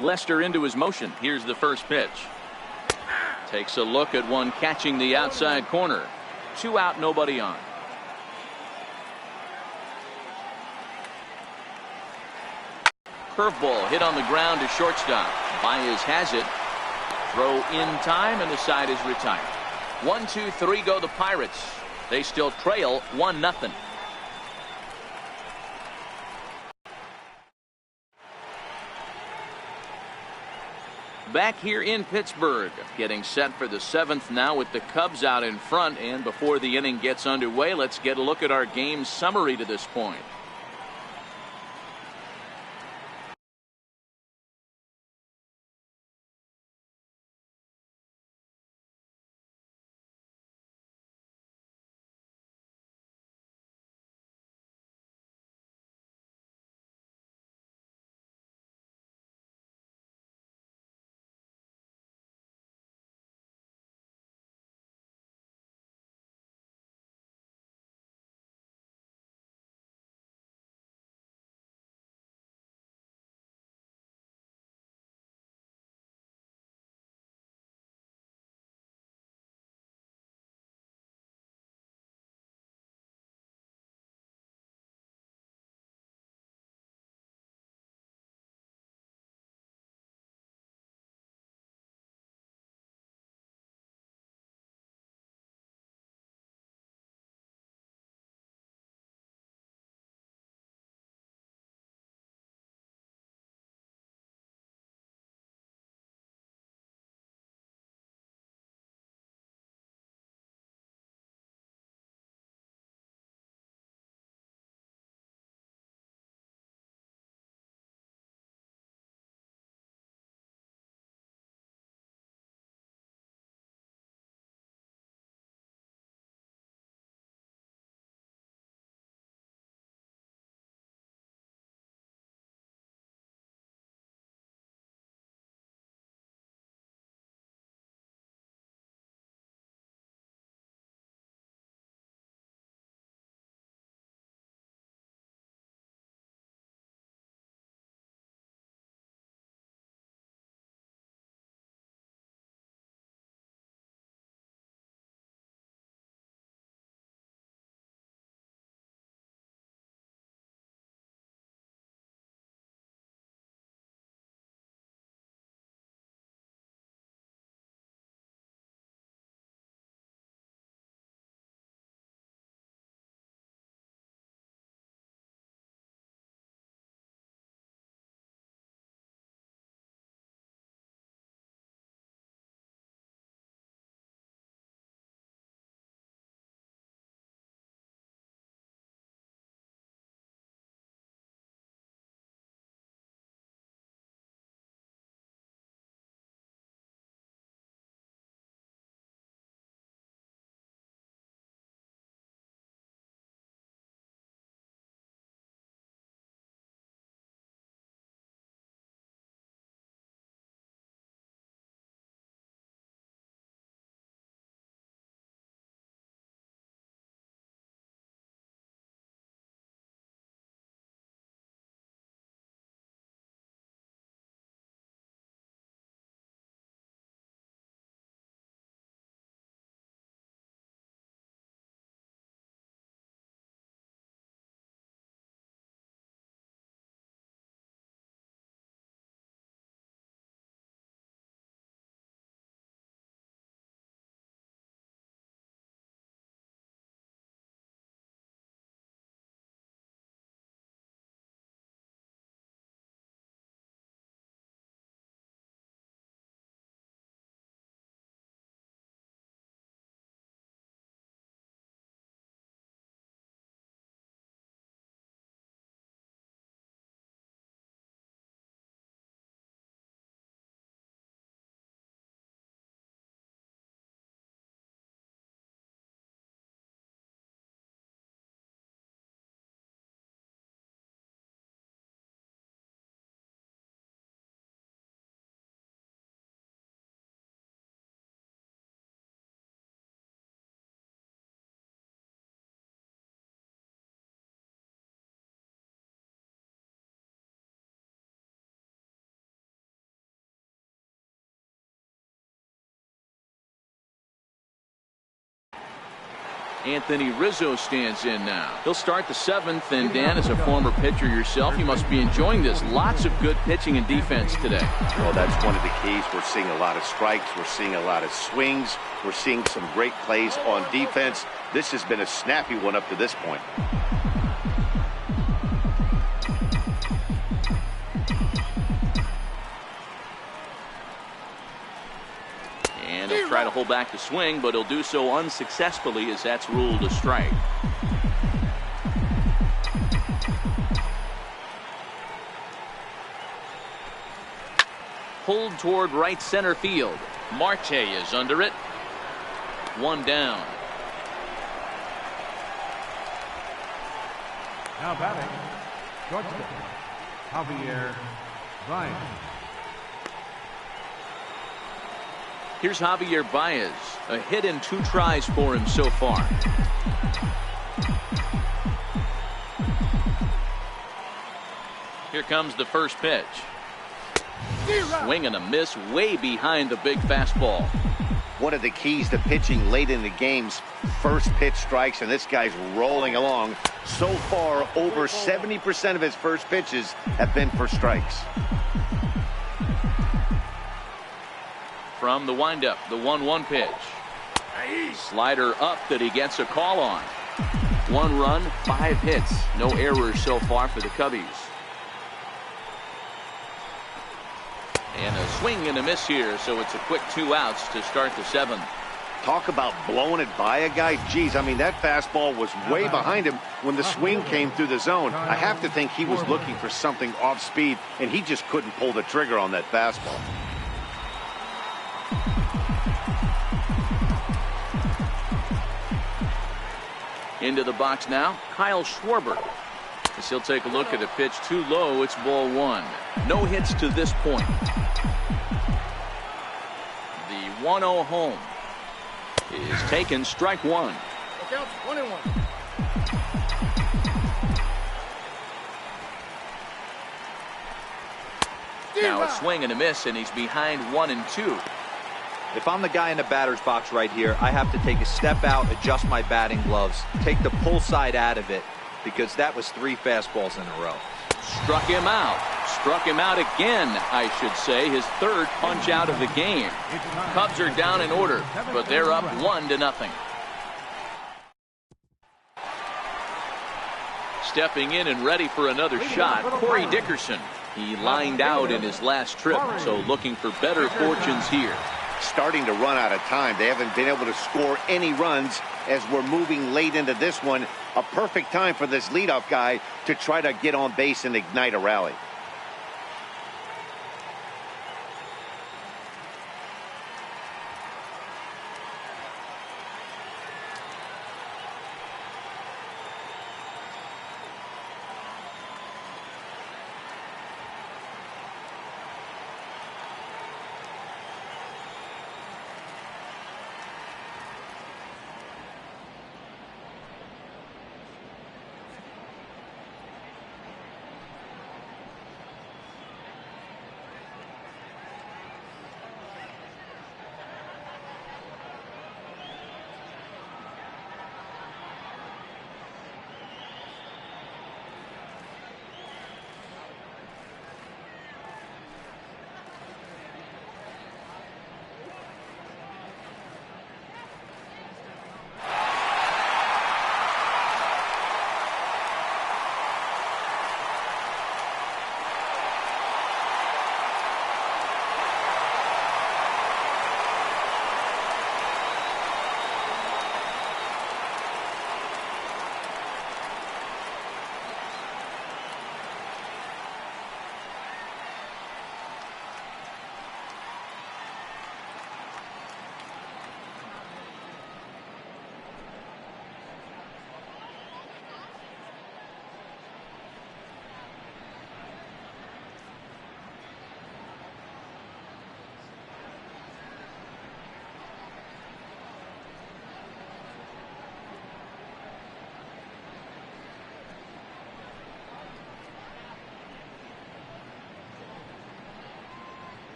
Lester into his motion. Here's the first pitch. Takes a look at one catching the outside corner. 2 out, nobody on. Curveball hit on the ground to shortstop. Baez has it. Throw in time, and the side is retired. 1, 2, 3 go the Pirates. They still trail 1-0. Back here in Pittsburgh, getting set for the 7th now with the Cubs out in front. And before the inning gets underway, let's get a look at our game summary to this point. Anthony Rizzo stands in now. He'll start the 7th, and Dan, as a former pitcher yourself, you must be enjoying this. Lots of good pitching and defense today. Well, that's one of the keys. We're seeing a lot of strikes. We're seeing a lot of swings. We're seeing some great plays on defense. This has been a snappy one up to this point. And he'll try to hold back the swing, but he'll do so unsuccessfully as that's ruled a strike. Pulled toward right center field. Marte is under it. One down. Now batting, shortstop, Javier Baez. Here's Javier Baez. A hit and 2 tries for him so far. Here comes the first pitch. Swing and a miss way behind the big fastball. One of the keys to pitching late in the game's first pitch strikes, and this guy's rolling along. So far, over 70% of his first pitches have been for strikes. From the windup, the 1-1 pitch. Slider up that he gets a call on. 1 run, 5 hits. No errors so far for the Cubbies. And a swing and a miss here, so it's a quick 2 outs to start the 7th. Talk about blowing it by a guy. Geez, I mean, that fastball was way behind him when the swing came through the zone. I have to think he was looking for something off speed, and he just couldn't pull the trigger on that fastball. Into the box now, Kyle Schwarber. As he'll take a look at a pitch too low, it's ball 1. No hits to this point. The 1-0 home is taken, strike 1. The count's 1-1. Now a swing and a miss, and he's behind 1-2. If I'm the guy in the batter's box right here, I have to take a step out, adjust my batting gloves, take the pull side out of it, because that was 3 fastballs in a row. Struck him out. Struck him out again, I should say. His 3rd punch out of the game. Cubs are down in order, but they're up 1-0. Stepping in and ready for another shot, Corey Dickerson. He lined out in his last trip, so looking for better fortunes here. Starting to run out of time. They haven't been able to score any runs as we're moving late into this one. A perfect time for this leadoff guy to try to get on base and ignite a rally.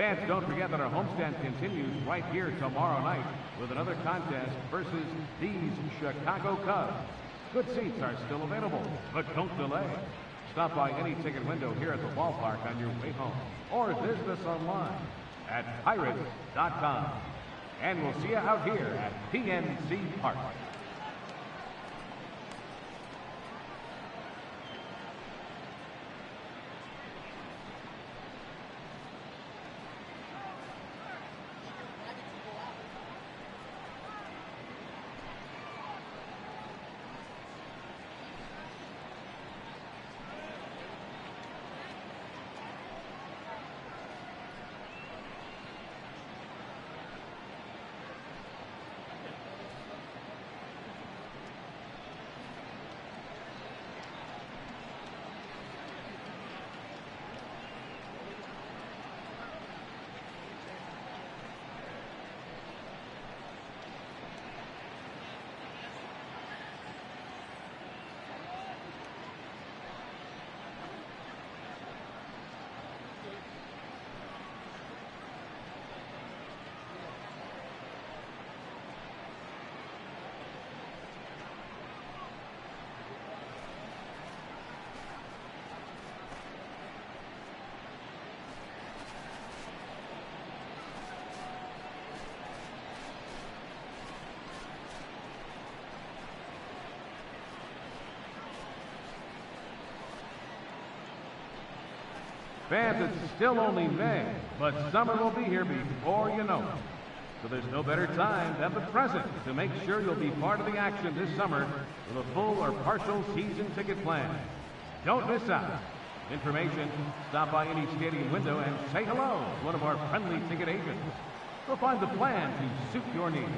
Fans, don't forget that our homestand continues right here tomorrow night with another contest versus these Chicago Cubs. Good seats are still available, but don't delay. Stop by any ticket window here at the ballpark on your way home, or visit us online at Pirates.com. And we'll see you out here at PNC Park. Fans, it's still only May, but summer will be here before you know it. So there's no better time than the present to make sure you'll be part of the action this summer with a full or partial season ticket plan. Don't miss out. Information, stop by any stadium window and say hello to one of our friendly ticket agents. We'll find the plan to suit your needs.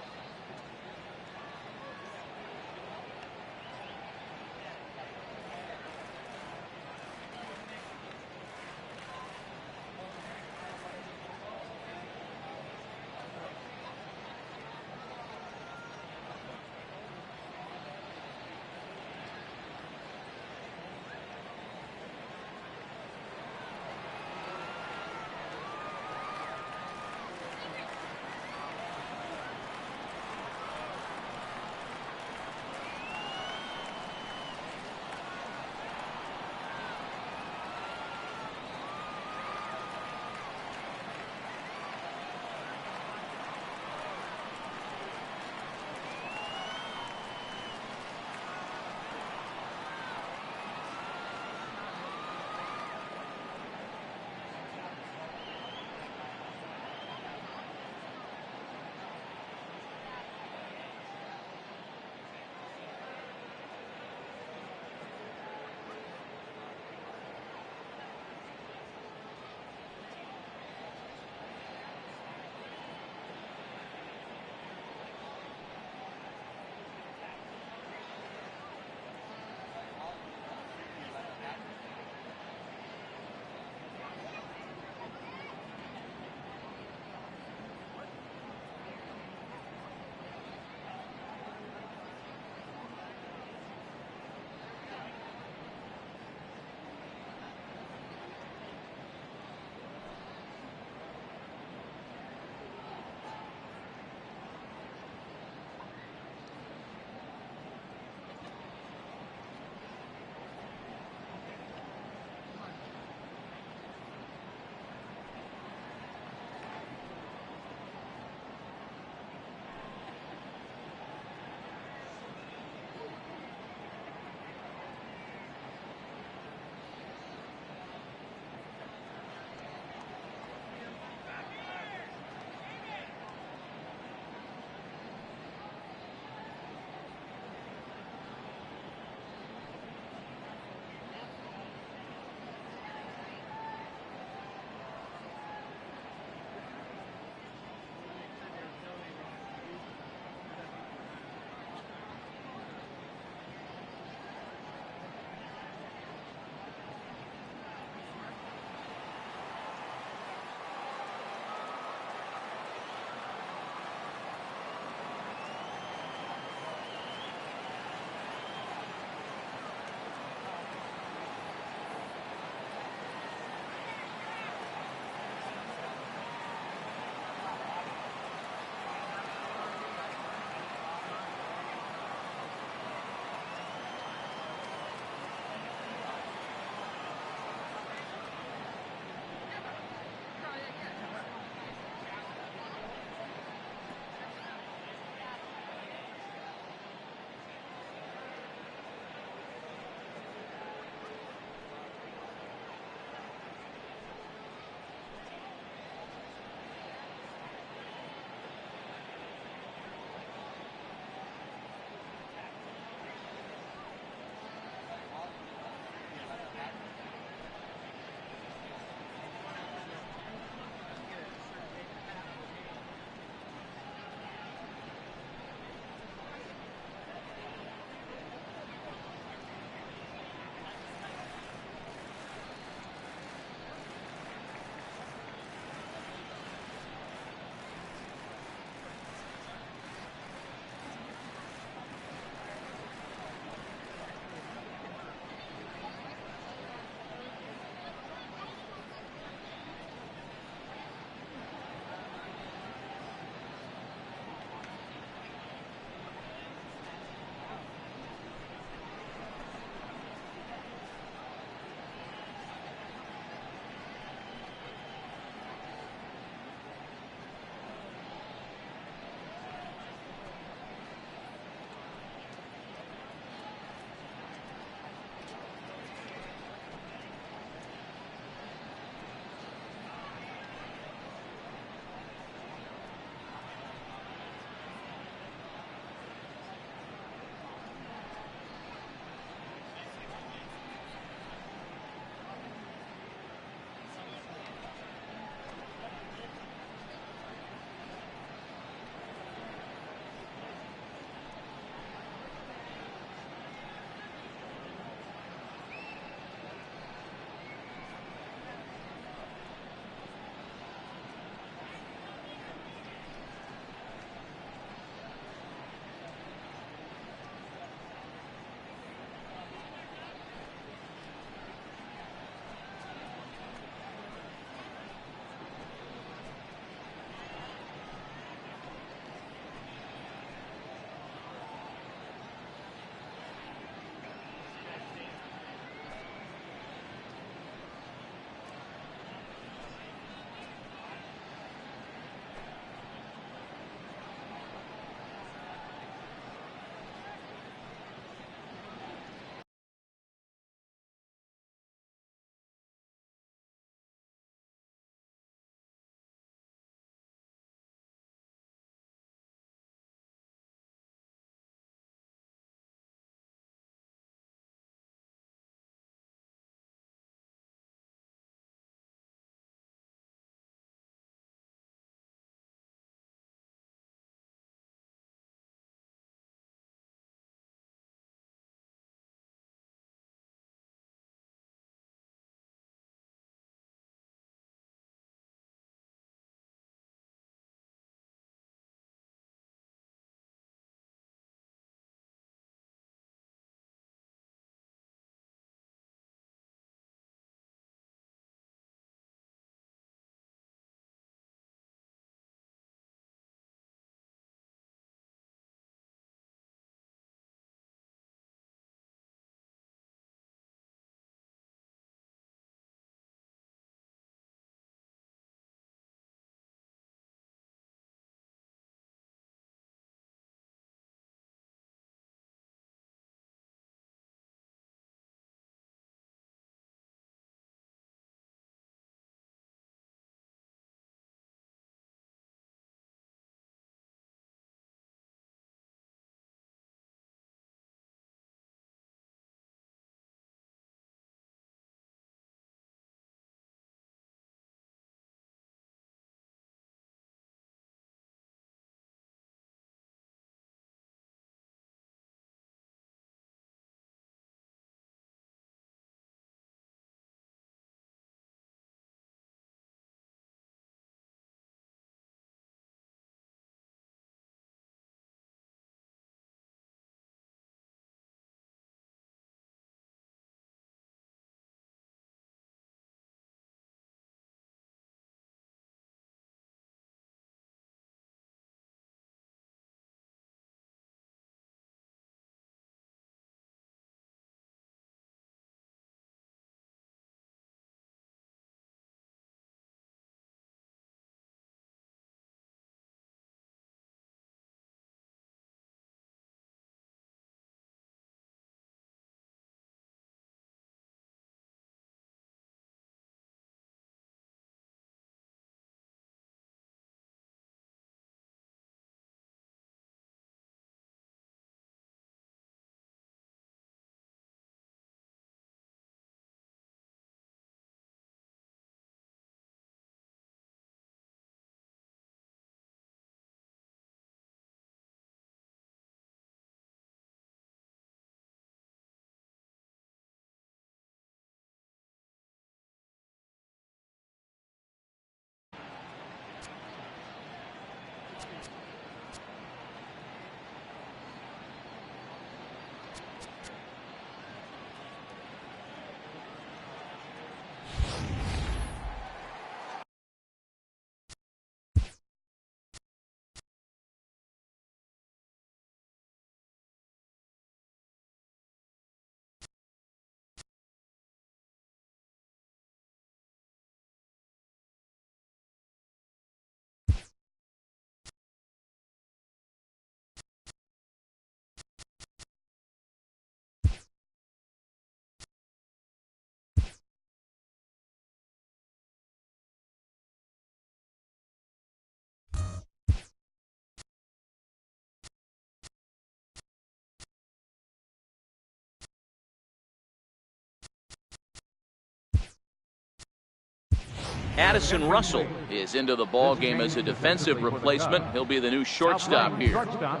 Addison Russell is into the ball game as a defensive replacement. He'll be the new shortstop here. Shortstop,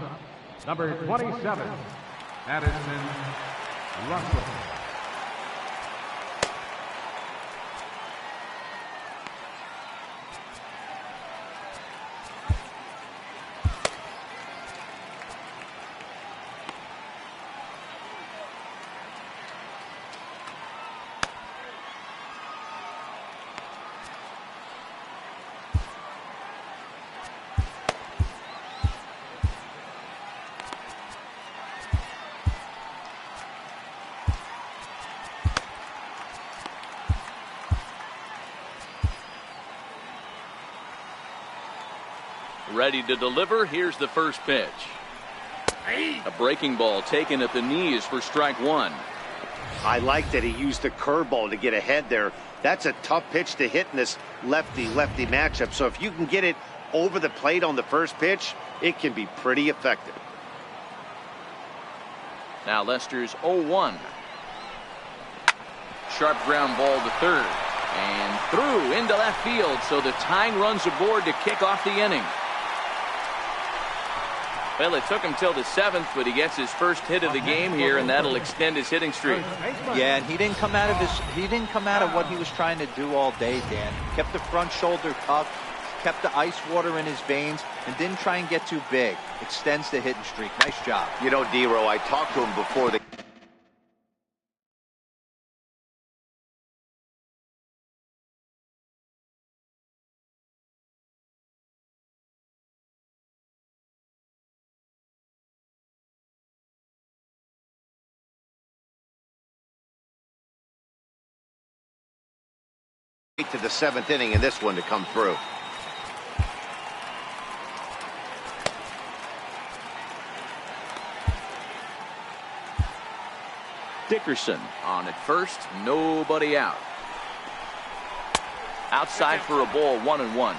number 27, Addison Russell. Ready to deliver. Here's the first pitch. A breaking ball taken at the knees for strike one. I like that he used the curveball to get ahead there. That's a tough pitch to hit in this lefty-lefty matchup. So if you can get it over the plate on the first pitch, it can be pretty effective. Now Lester's 0-1. Sharp ground ball to third. And through into left field. So the tying runs aboard to kick off the inning. Well, it took him till the 7th, but he gets his first hit of the game here, and that'll extend his hitting streak. Yeah, and he didn't come out of what he was trying to do all day, Dan. Kept the front shoulder tucked, kept the ice water in his veins, and didn't try and get too big. Extends the hitting streak. Nice job. You know, D-Row, I talked to him before the to the 7th inning in this one to come through. Dickerson on at first, nobody out. Outside for a ball, 1-1.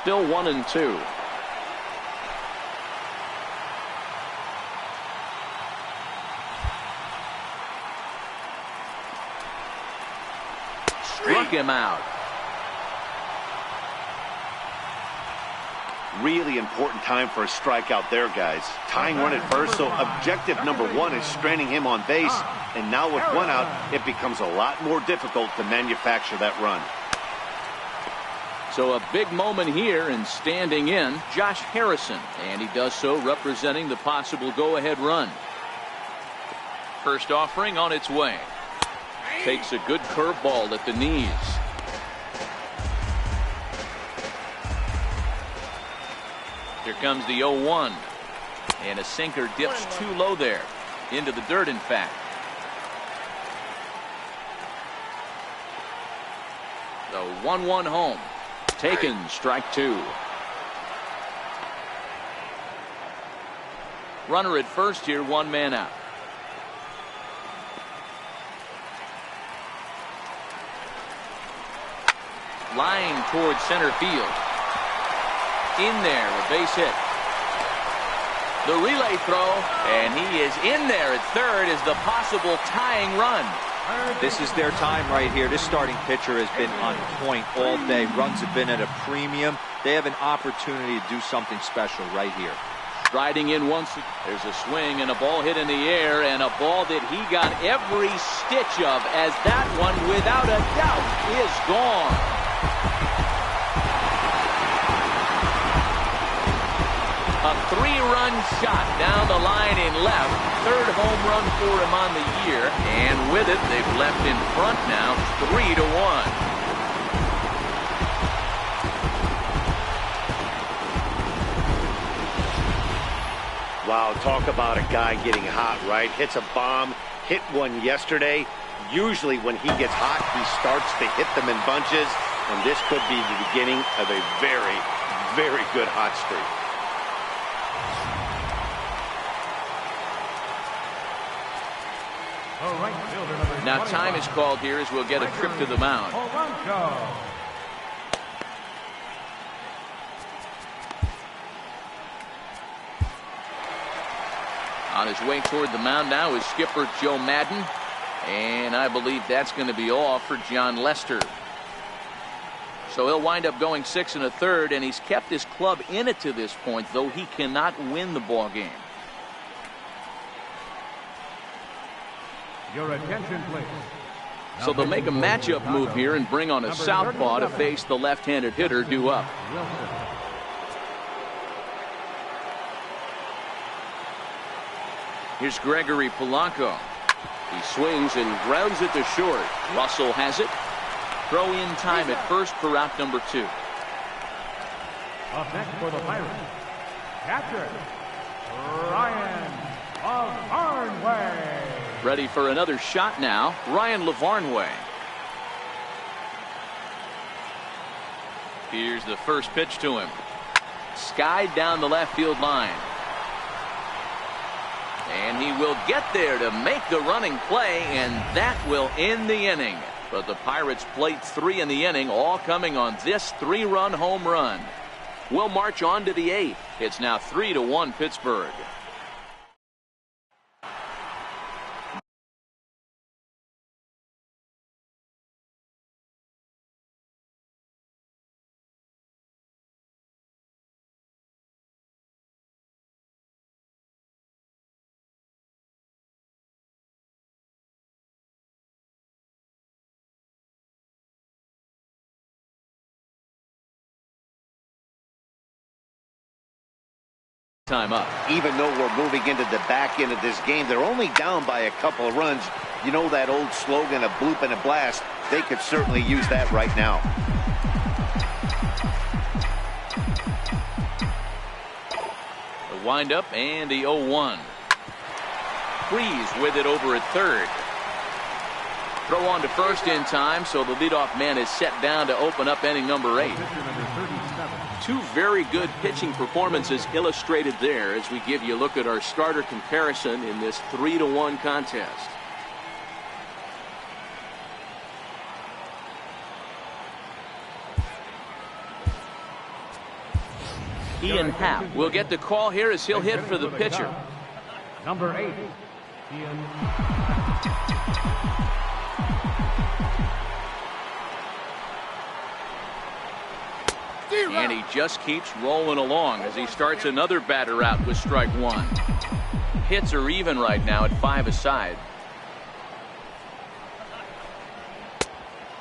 Still 1-2. Struck him out. Really important time for a strikeout there, guys. Tying run at first, so objective number 1 is stranding him on base. And now with 1 out, it becomes a lot more difficult to manufacture that run. So a big moment here, and standing in, Josh Harrison. And he does so representing the possible go-ahead run. First offering on its way. Takes a good curveball at the knees. Here comes the 0-1. And a sinker dips too low there. Into the dirt, in fact. The 1-1 home. Taken, strike 2. Runner at first here, 1 man out. Line towards center field. In there, a base hit. The relay throw, and he is in there at third as the possible tying run. This is their time right here. This starting pitcher has been on point all day. Runs have been at a premium. They have an opportunity to do something special right here. Striding in once. There's a swing and a ball hit in the air, and a ball that he got every stitch of, as that one, without a doubt, is gone. A 3-run shot down the line in left. 3rd home run for him on the year. And with it, they've left in front now, 3-1. Wow, talk about a guy getting hot, right? Hits a bomb, hit one yesterday. Usually when he gets hot, he starts to hit them in bunches. And this could be the beginning of a very, very good hot streak. Now time is called here as we'll get a trip to the mound. On his way toward the mound now is skipper Joe Madden. And I believe that's going to be all for John Lester. So he'll wind up going 6 1/3, and he's kept his club in it to this point, though he cannot win the ball game. Your attention, please. So they'll make a matchup move here and bring on a southpaw to face the left-handed hitter due up. Here's Gregory Polanco. He swings and grounds it to short. Russell has it. Throw in time at first for out number 2. Up next for the Pirates, catcher Ryan Lavarnway. Ready for another shot now, Ryan Lavarnway. Here's the first pitch to him. Skied down the left field line. And he will get there to make the running play, and that will end the inning. But the Pirates played 3 in the inning, all coming on this 3-run home run. We'll march on to the 8th. It's now 3-1 Pittsburgh. Time up. Even though we're moving into the back end of this game, they're only down by a couple of runs. You know that old slogan, a bloop and a blast? They could certainly use that right now. The windup and the 0-1. Freeze with it over at third. Throw on to first in time, so the leadoff man is set down to open up inning number 8. 2 very good pitching performances illustrated there as we give you a look at our starter comparison in this 3-1 contest. Ian Happ will get the call here as he'll hit for the pitcher. Number 8, Ian. And he just keeps rolling along as he starts another batter out with strike 1. Hits are even right now at 5 aside.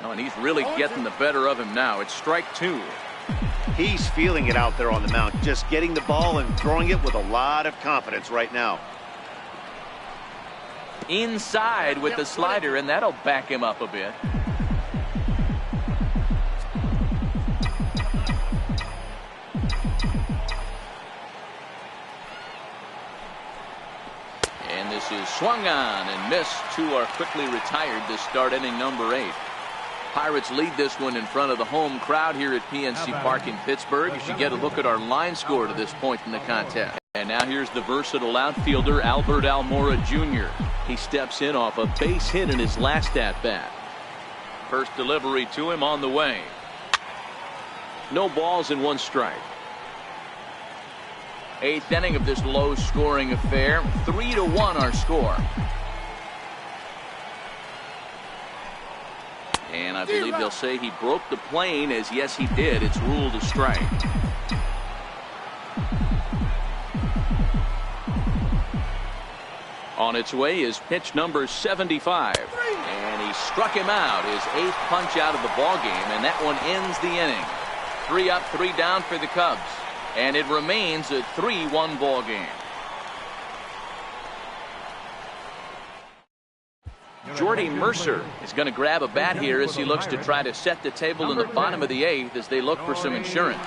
Oh, and he's really getting the better of him now. It's strike 2. He's feeling it out there on the mound, just getting the ball and throwing it with a lot of confidence right now. Inside with the slider, and that'll back him up a bit. And this is swung on and missed. 2 are quickly retired to start inning number 8. Pirates lead this one in front of the home crowd here at PNC Park in Pittsburgh. You should get a look at our line score to this point in the contest. And now here's the versatile outfielder Albert Almora Jr. He steps in off a base hit in his last at-bat. First delivery to him on the way. No balls and 1 strike. 8th inning of this low-scoring affair. 3-1 our score. And I believe they'll say he broke the plane, as yes he did. It's ruled a strike. On its way is pitch number 75. And he struck him out, his 8th punch out of the ball game, and that one ends the inning. 3 up, 3 down for the Cubs. And it remains a 3-1 ball game. Jordy Mercer is going to grab a bat here as he looks to try to set the table in the bottom of the 8th as they look for some insurance.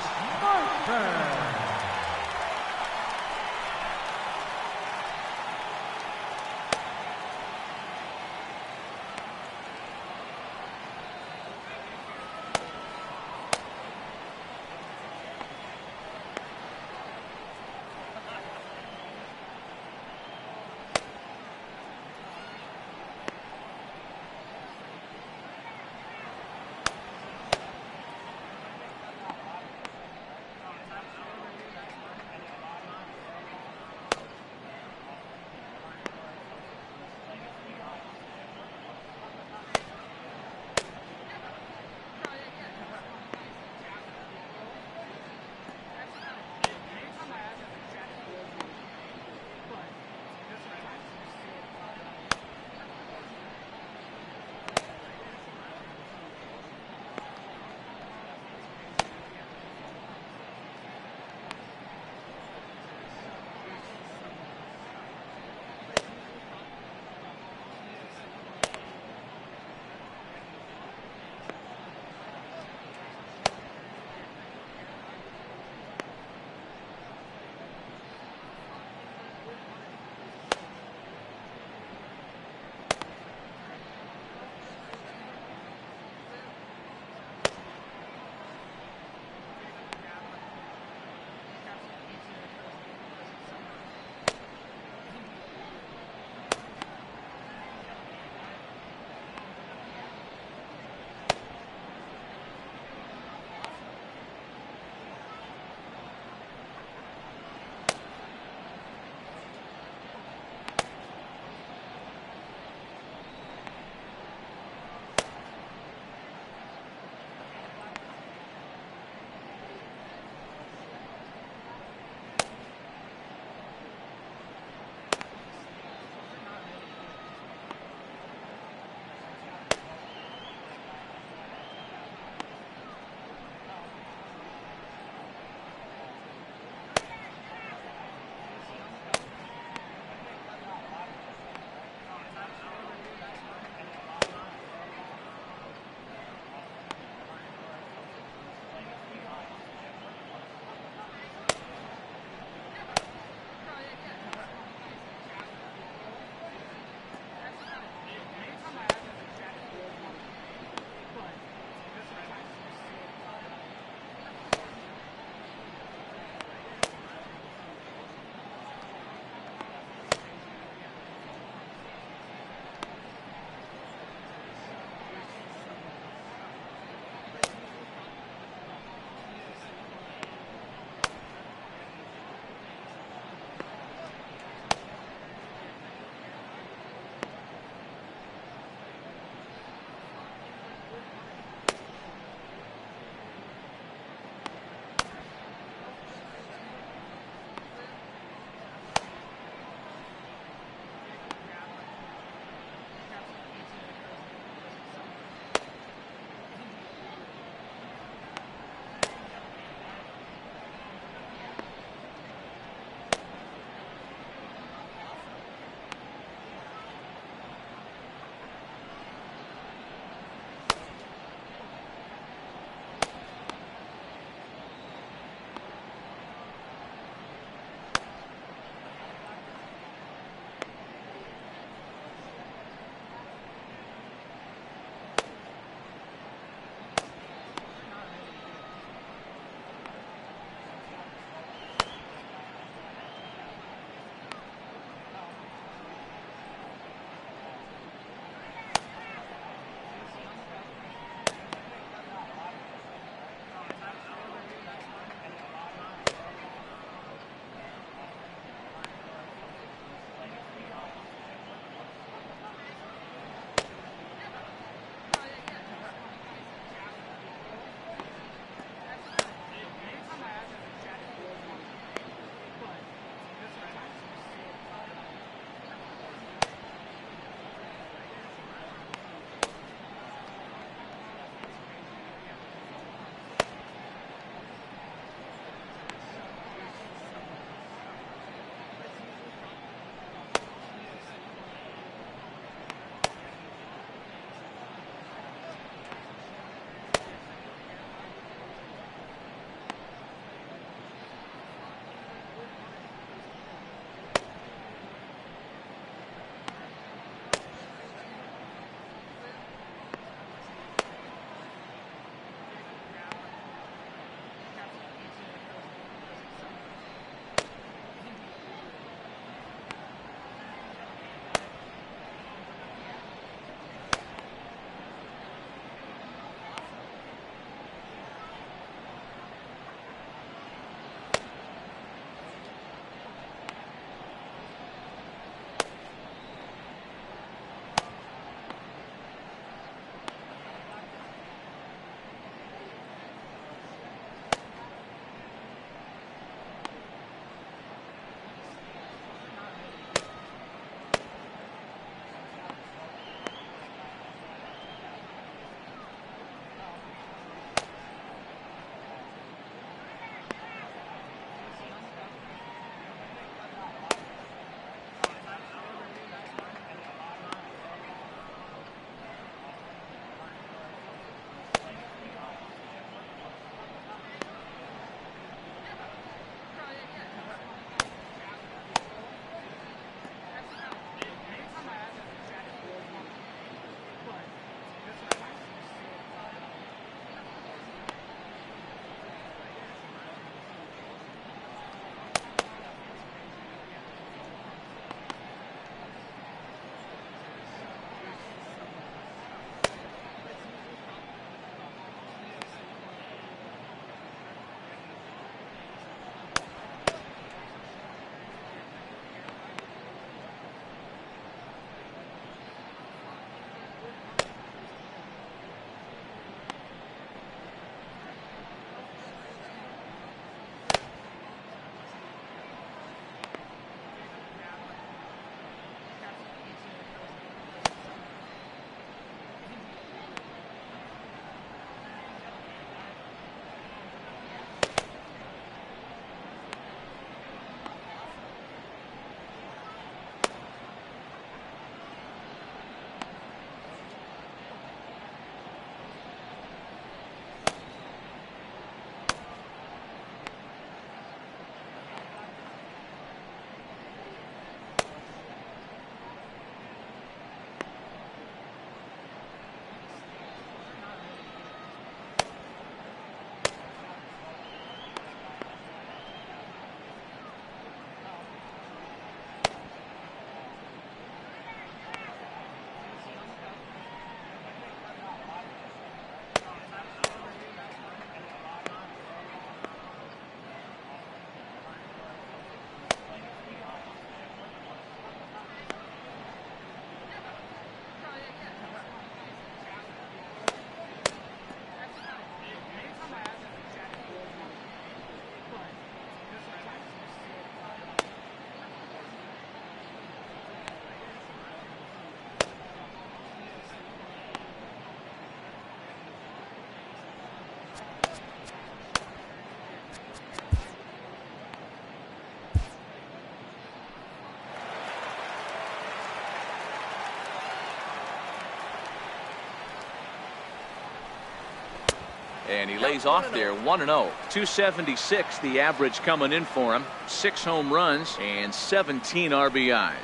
And he lays off there 1-0. 276 the average coming in for him. 6 home runs and 17 RBIs.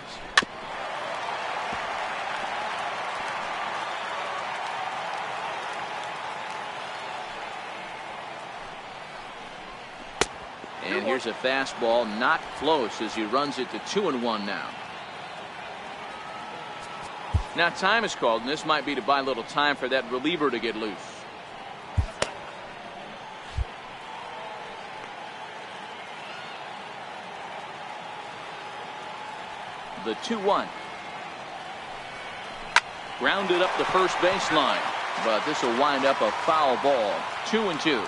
And here's a fastball not close as he runs it to 2-1 now. Now time is called, and this might be to buy a little time for that reliever to get loose. The 2-1. Grounded up the first baseline, but this will wind up a foul ball. 2-2.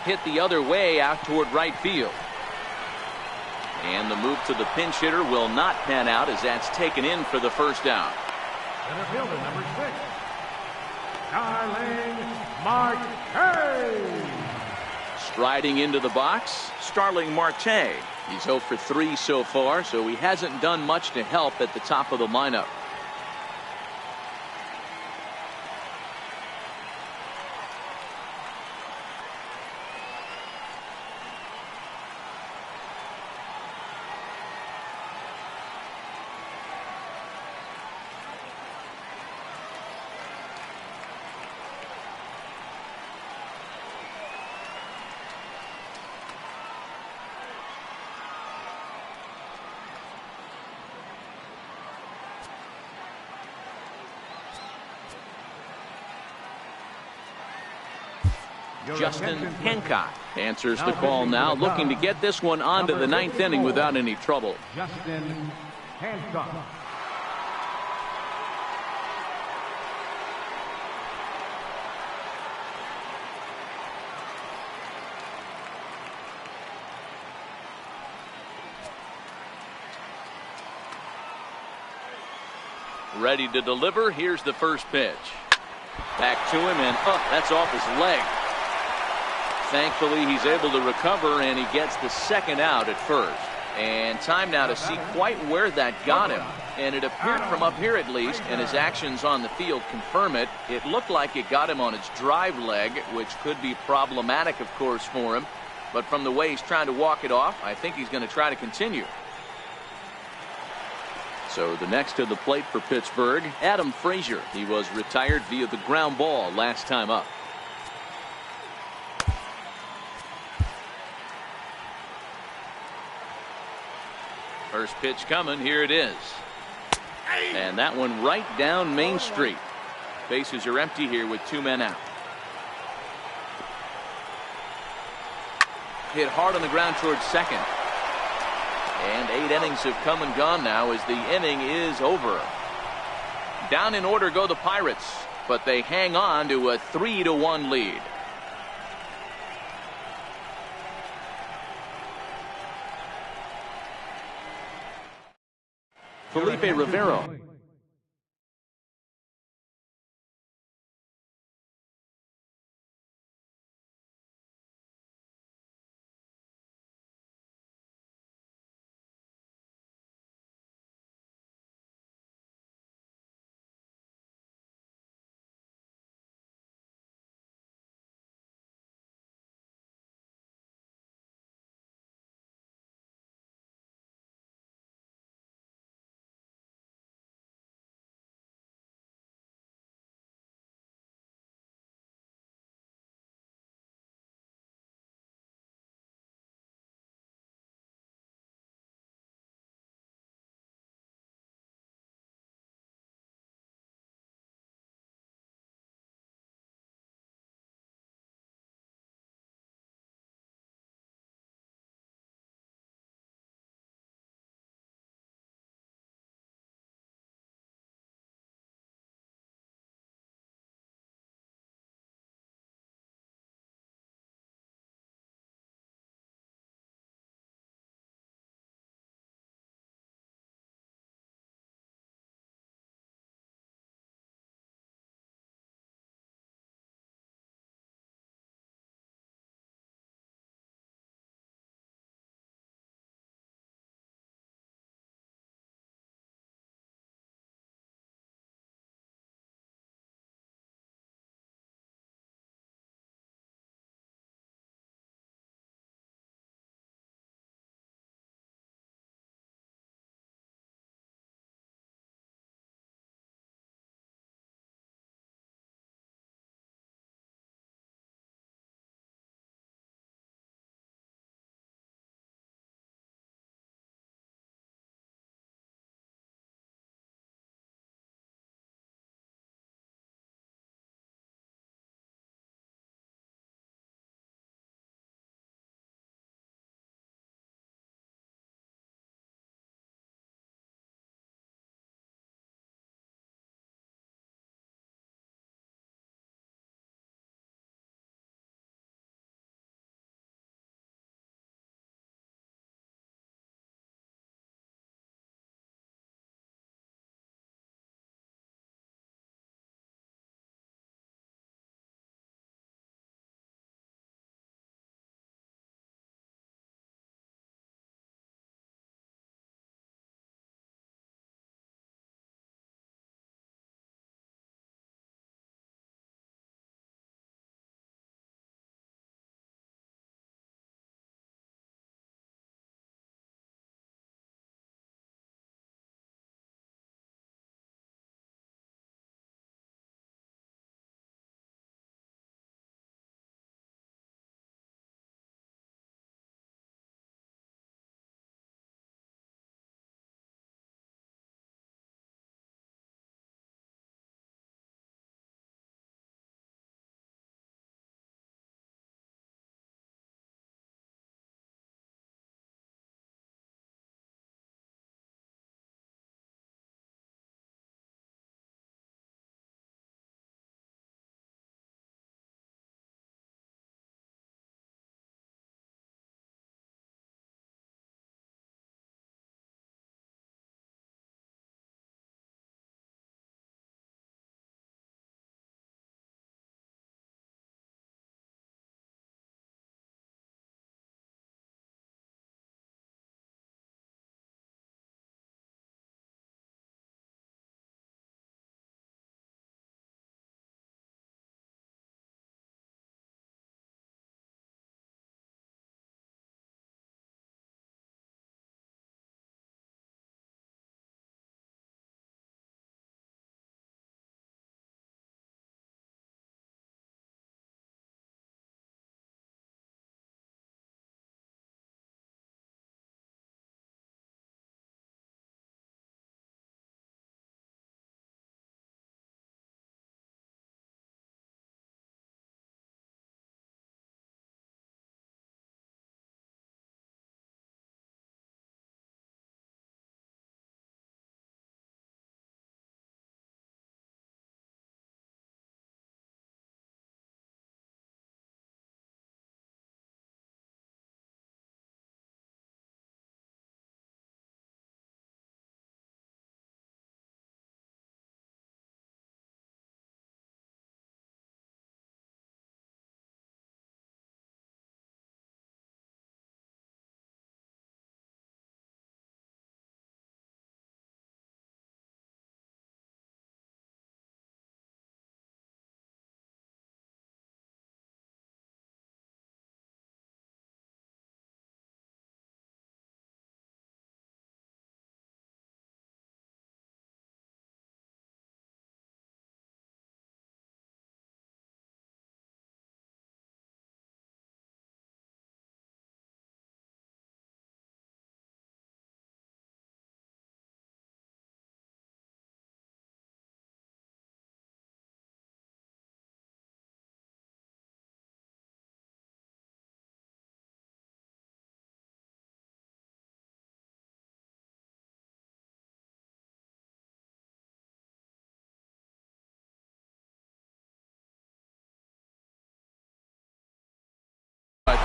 Hit the other way out toward right field. And the move to the pinch hitter will not pan out as that's taken in for the first down. Center fielder number 6, Starling Marte. Striding into the box, Starling Marte. He's 0 for 3 so far, so he hasn't done much to help at the top of the lineup. Justin Hancock answers the call now, looking to get this one onto the 9th inning without any trouble. Justin Hancock. Ready to deliver. Here's the first pitch. Back to him, and that's off his leg. Thankfully, he's able to recover, and he gets the second out at first. And time now to see quite where that got him. And it appeared from up here at least, and his actions on the field confirm it. It looked like it got him on his drive leg, which could be problematic, of course, for him. But from the way he's trying to walk it off, I think he's going to try to continue. So the next to the plate for Pittsburgh, Adam Frazier. He was retired via the ground ball last time up. First pitch coming. Here it is. And that one right down Main Street. Bases are empty here with 2 men out. Hit hard on the ground towards second. And 8 innings have come and gone now as the inning is over. Down in order go the Pirates, but they hang on to a 3-1 lead. Felipe Rivero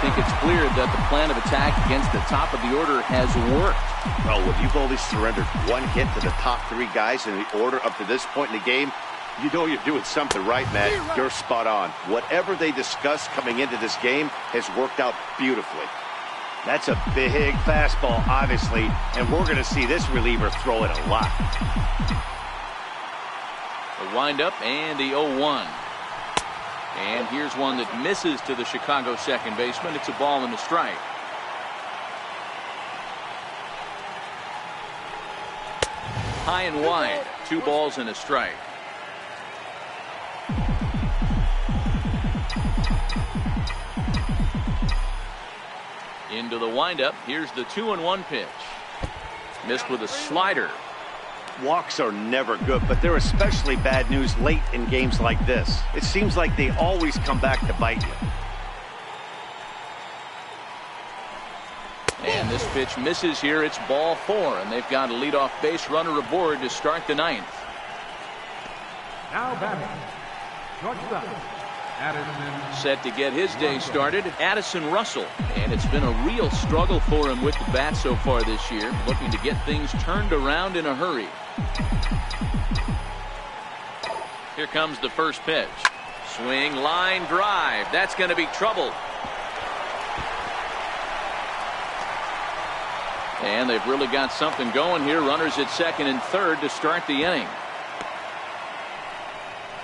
think it's clear that the plan of attack against the top of the order has worked. Well, when you've only surrendered one hit to the top three guys in the order up to this point in the game, you know you're doing something right, Matt. You're spot on. Whatever they discussed coming into this game has worked out beautifully. That's a big fastball, obviously, and we're going to see this reliever throw it a lot. The windup and the 0-1. And here's one that misses to the Chicago second baseman. It's a ball and a strike. High and wide. 2 balls and a strike. Into the windup. Here's the 2-1 pitch. Missed with a slider. Walks are never good, but they're especially bad news late in games like this. It seems like they always come back to bite you. And this pitch misses here. It's ball 4, and they've got a leadoff base runner aboard to start the 9th. Now batting, shortstop, Addison. Set to get his day started, Addison Russell. And it's been a real struggle for him with the bat so far this year, looking to get things turned around in a hurry. Here comes the first pitch. Swing, line, drive. That's going to be trouble. And they've really got something going here. Runners at second and third to start the inning.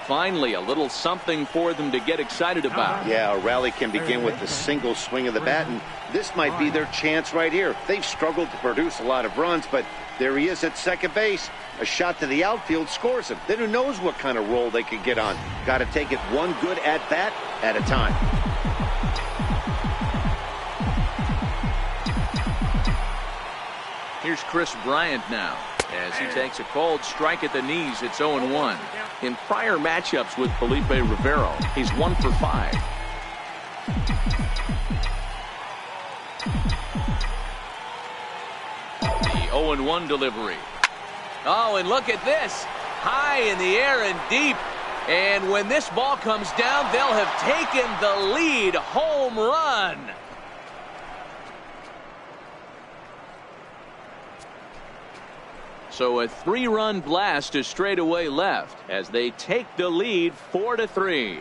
Finally, a little something for them to get excited about. Yeah, a rally can begin with the single swing of the bat, and this might be their chance right here. They've struggled to produce a lot of runs, but there he is at second base. A shot to the outfield scores him. Then who knows what kind of roll they could get on. Got to take it one good at-bat at a time. Here's Chris Bryant now as he takes a cold strike at the knees. It's 0-1. In prior matchups with Felipe Rivero, he's 1 for 5. The 0-1 delivery. Oh, and look at this. High in the air and deep. And when this ball comes down, they'll have taken the lead. Home run. So a 3-run blast to straightaway left as they take the lead 4-3.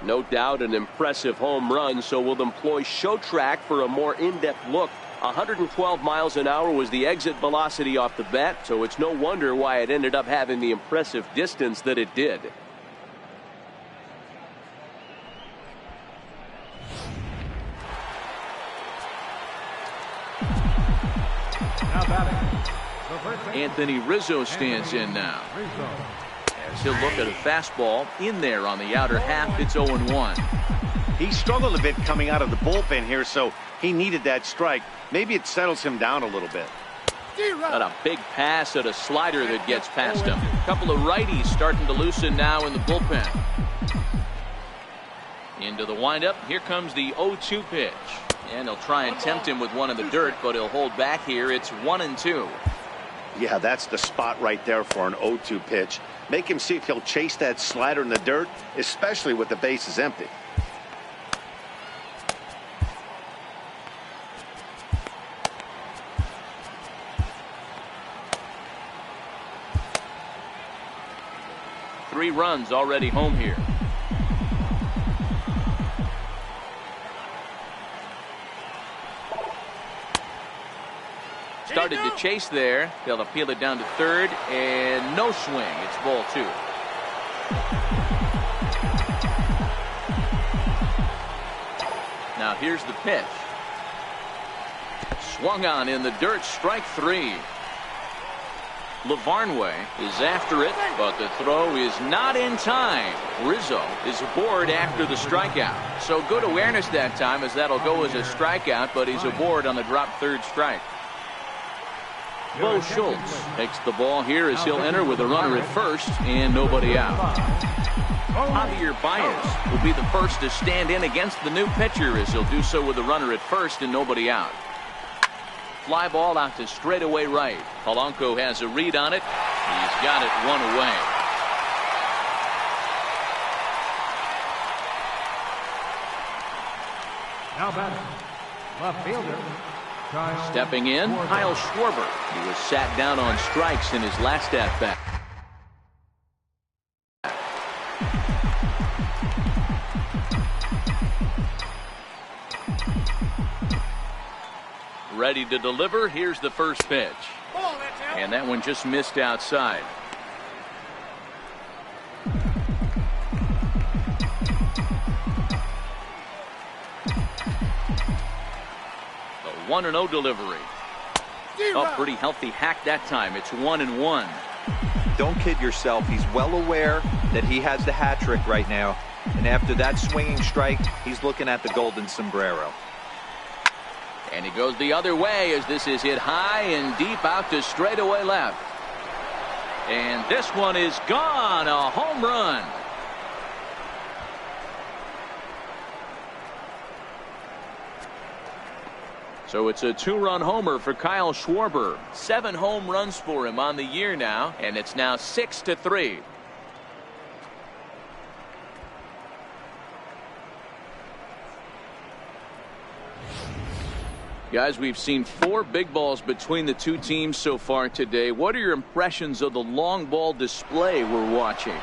No doubt an impressive home run, so we'll employ show track for a more in-depth look. 112 miles an hour was the exit velocity off the bat, so it's no wonder why it ended up having the impressive distance that it did. Anthony Rizzo stands in now. As he'll look at a fastball in there on the outer half. It's 0-1. He struggled a bit coming out of the bullpen here, so he needed that strike. Maybe it settles him down a little bit. Got a big pass at a slider that gets past him. A couple of righties starting to loosen now in the bullpen. Into the windup. Here comes the 0-2 pitch. And they'll try and tempt him with one in the dirt, but he'll hold back here. It's 1-2. Yeah, that's the spot right there for an 0-2 pitch. Make him see if he'll chase that slider in the dirt, especially with the bases empty. Three runs already home here. Started to chase there. They'll appeal it down to third, and no swing. It's ball 2. Now here's the pitch. Swung on in the dirt, strike 3. Lavarnway is after it, but the throw is not in time. Rizzo is aboard after the strikeout. So good awareness that time, as that'll go as a strikeout, but he's aboard on the drop third strike. Bo Schultz takes the ball here as he'll enter with a runner at first and nobody out. Javier Baez will be the first to stand in against the new pitcher as he'll do so with a runner at first and nobody out. fly ball out to straightaway right. Polanco has a read on it. He's got it one away. Now batting, left fielder. Stepping in, Kyle Schwarber. He was sat down on strikes in his last at-bat. Ready to deliver. Here's the first pitch. And that one just missed outside. The 1-0 delivery. Oh, pretty healthy hack that time. It's 1-1. Don't kid yourself. He's well aware that he has the hat trick right now. And after that swinging strike, he's looking at the golden sombrero. And he goes the other way as this is hit high and deep out to straightaway left. And this one is gone. A home run. So it's a 2-run homer for Kyle Schwarber. 7 home runs for him on the year now, and it's now 6-3. Guys, we've seen 4 big balls between the two teams so far today. What are your impressions of the long ball display we're watching?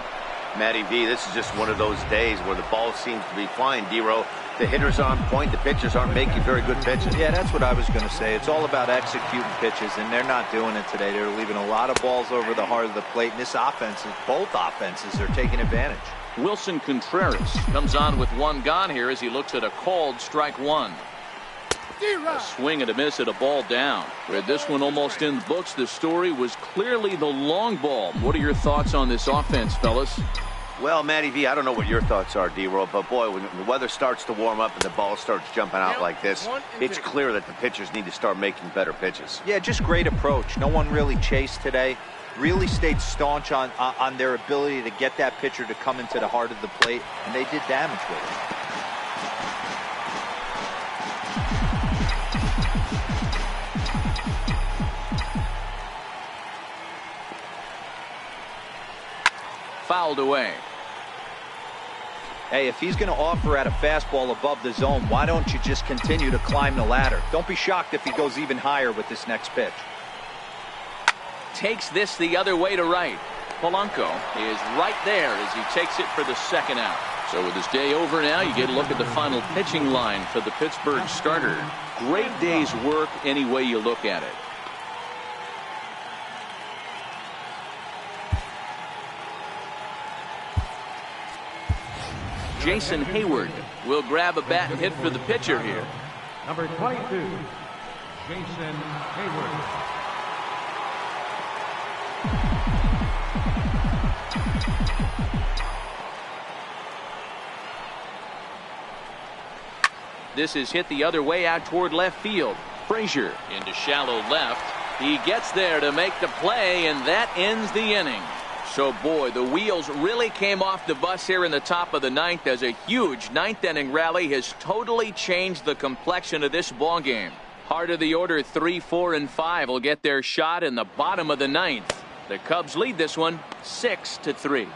Matty V, this is just one of those days where the ball seems to be flying, D-Row. The hitters are on point. The pitchers aren't making very good pitches. Yeah, that's what I was going to say. It's all about executing pitches, and they're not doing it today. They're leaving a lot of balls over the heart of the plate, and this offense, both offenses, are taking advantage. Wilson Contreras comes on with 1 gone here as he looks at a called strike 1. A swing and a miss at a ball down. With this one almost in the books, the story was clearly the long ball. What are your thoughts on this offense, fellas? Well, Matty V, I don't know what your thoughts are, D-Row, but boy, when the weather starts to warm up and the ball starts jumping out like this, it's clear that the pitchers need to start making better pitches. Yeah, just great approach. No one really chased today. Really stayed staunch on their ability to get that pitcher to come into the heart of the plate, and they did damage with it. Fouled away. Hey, if he's going to offer at a fastball above the zone, why don't you just continue to climb the ladder? Don't be shocked if he goes even higher with this next pitch. Takes this the other way to right. Polanco is right there as he takes it for the second out. So with his day over now, you get a look at the final pitching line for the Pittsburgh starter. Great day's work any way you look at it. Jason Hayward will grab a bat and hit for the pitcher here. Number 22, Jason Hayward. This is hit the other way out toward left field. Frazier into shallow left. He gets there to make the play, and that ends the inning. So, boy, the wheels really came off the bus here in the top of the 9th as a huge 9th inning rally has totally changed the complexion of this ball game. Heart of the order 3, 4, and 5 will get their shot in the bottom of the 9th. The Cubs lead this one 6-3.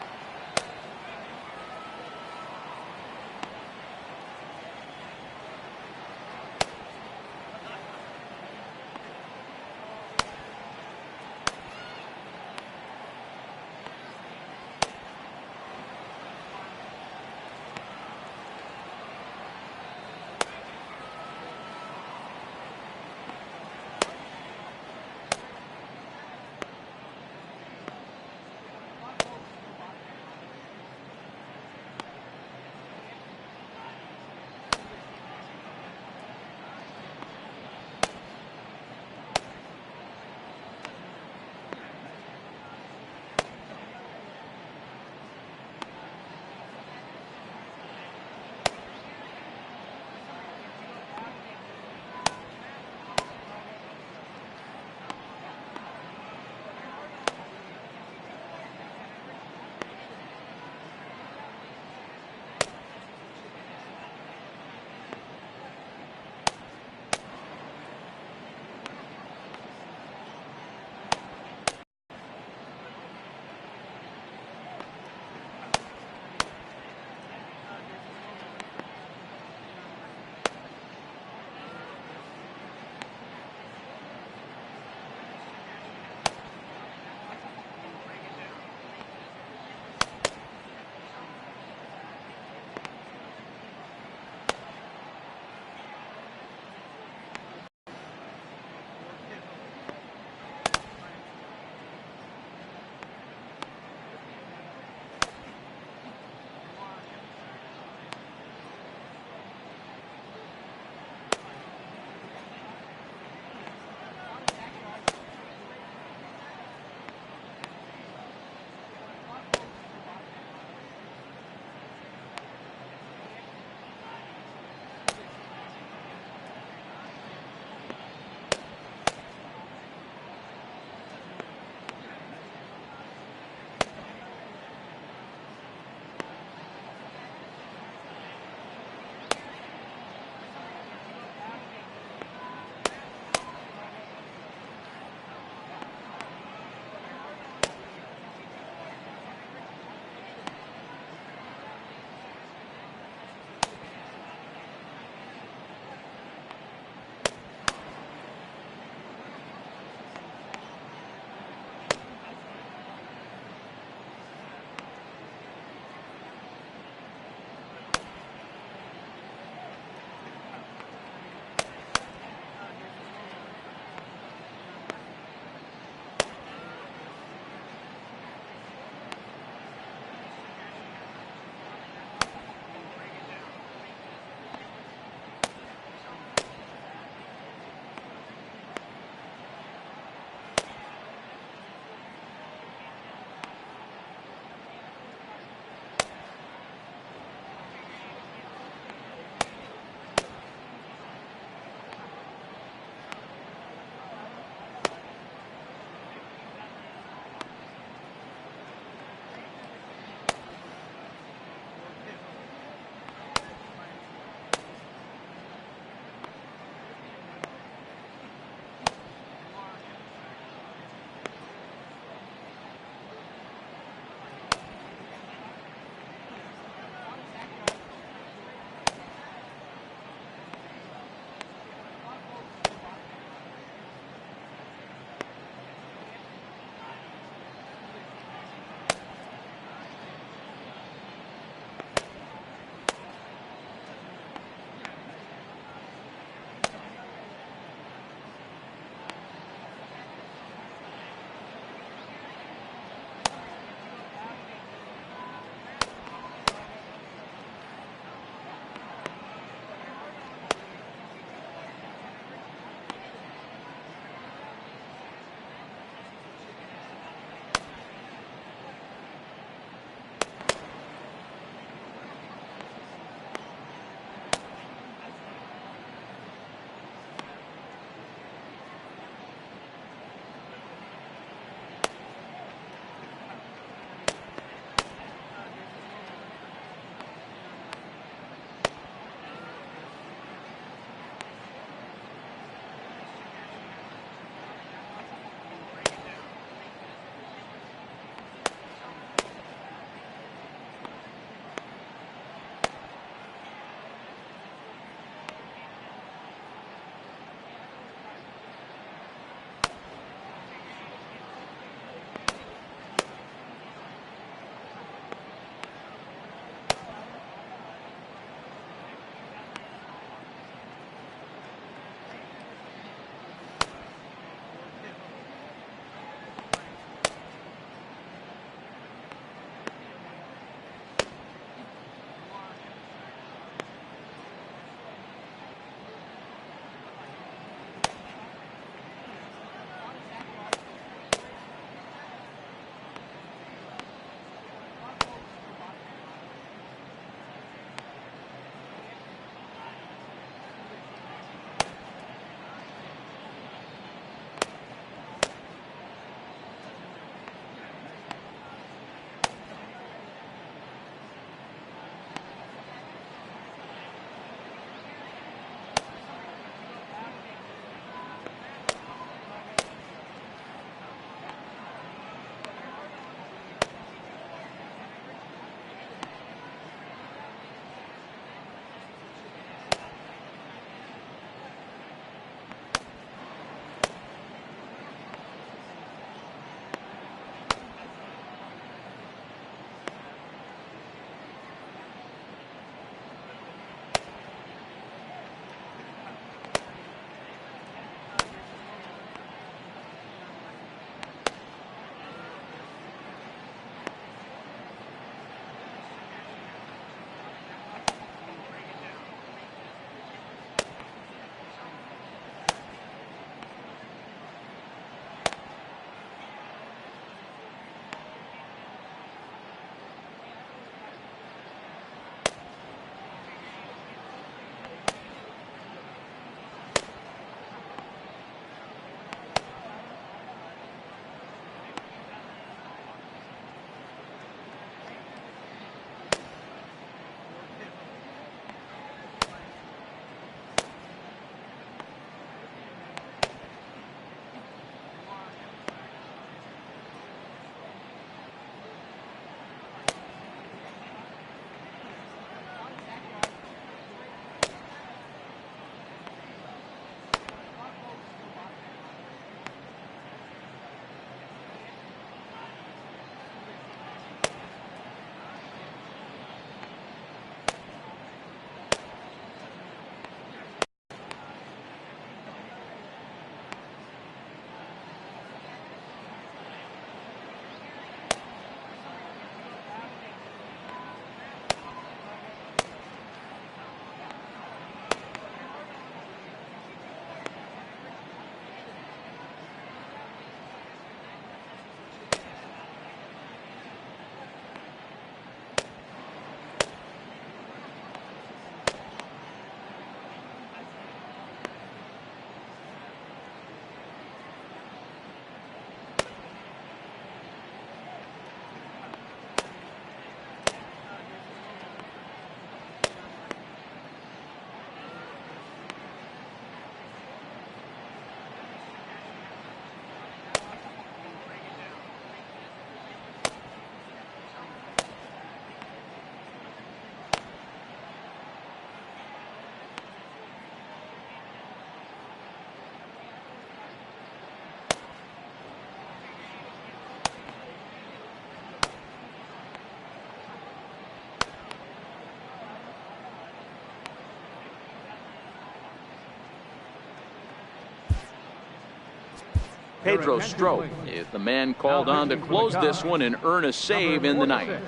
Pedro Strop is the man called on to close this one and earn a save in the ninth.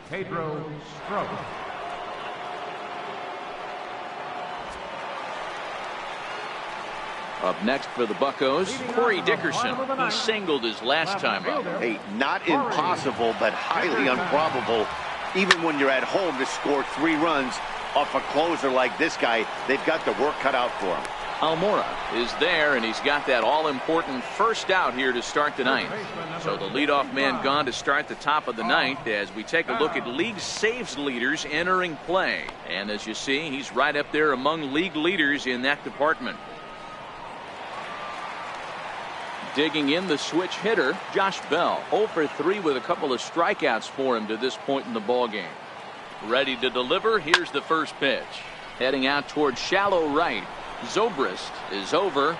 Pedro Strop. Up next for the Buccos, Corey Dickerson. He singled his last time out. Hey, not impossible, but highly improbable. Even when you're at home to score 3 runs off a closer like this guy, they've got the work cut out for him. Almora is there, and he's got that all-important first out here to start the ninth. So the leadoff man gone to start the top of the ninth as we take a look at league saves leaders entering play. And as you see, he's right up there among league leaders in that department. Digging in the switch hitter, Josh Bell, 0 for 3 with a couple of strikeouts for him to this point in the ballgame. Ready to deliver. Here's the first pitch. Heading out towards shallow right. Zobrist is over.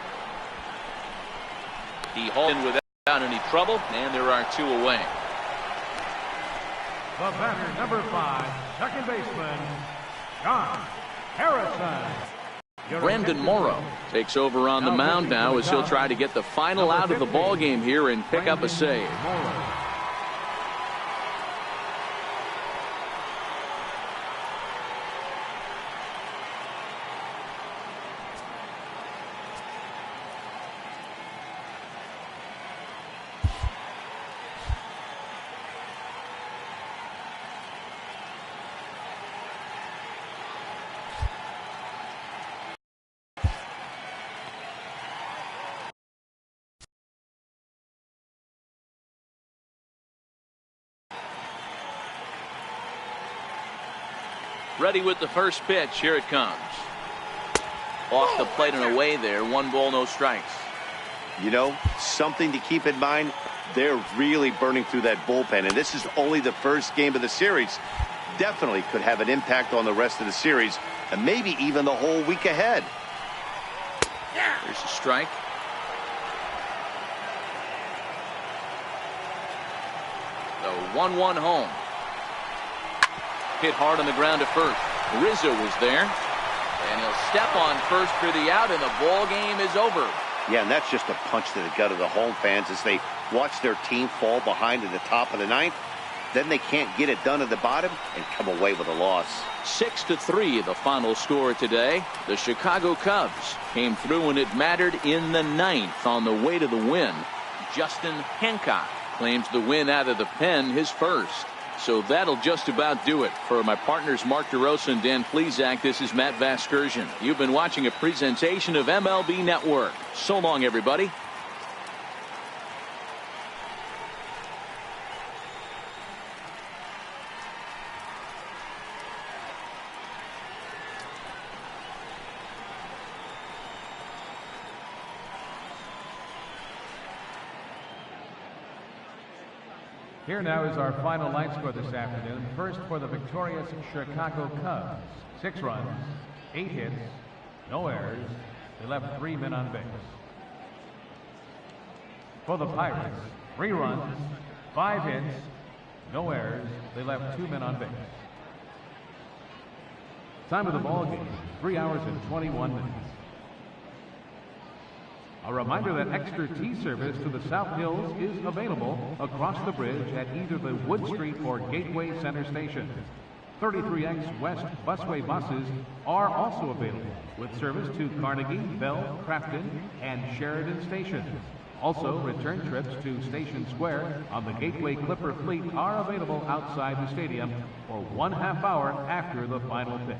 He hauled in without any trouble, and there are 2 away. The batter, number 5, second baseman, John Harrison. Brendan Morrow takes over on the mound now as he'll try to get the final out of the ball game here and pick up a save. Ready with the first pitch. Here it comes. Off the plate and away there. 1 ball, no strikes. You know, something to keep in mind, they're really burning through that bullpen, and this is only the first game of the series. Definitely could have an impact on the rest of the series, and maybe even the whole week ahead. There's a strike. The 1-1 home. Hit hard on the ground to first. Rizzo was there, and he'll step on first for the out, and the ball game is over. Yeah, and that's just a punch to the gut of the home fans as they watch their team fall behind at the top of the ninth. Then they can't get it done at the bottom and come away with a loss. 6-3 the final score today. The Chicago Cubs came through when it mattered in the ninth on the way to the win. Justin Hancock claims the win out of the pen, his first. So that'll just about do it. For my partners Mark DeRosa and Dan Plesac, this is Matt Vasgersian. You've been watching a presentation of MLB Network. So long, everybody. Here now is our final line score this afternoon. First for the victorious Chicago Cubs. 6 runs, 8 hits, no errors. They left 3 men on base. For the Pirates, 3 runs, 5 hits, no errors. They left 2 men on base. Time of the ball game, 3 hours and 21 minutes. A reminder that extra T service to the South Hills is available across the bridge at either the Wood Street or Gateway Center stations. 33X West busway buses are also available with service to Carnegie, Bell, Crafton, and Sheridan stations. Also, return trips to Station Square on the Gateway Clipper fleet are available outside the stadium for 1/2 hour after the final pitch.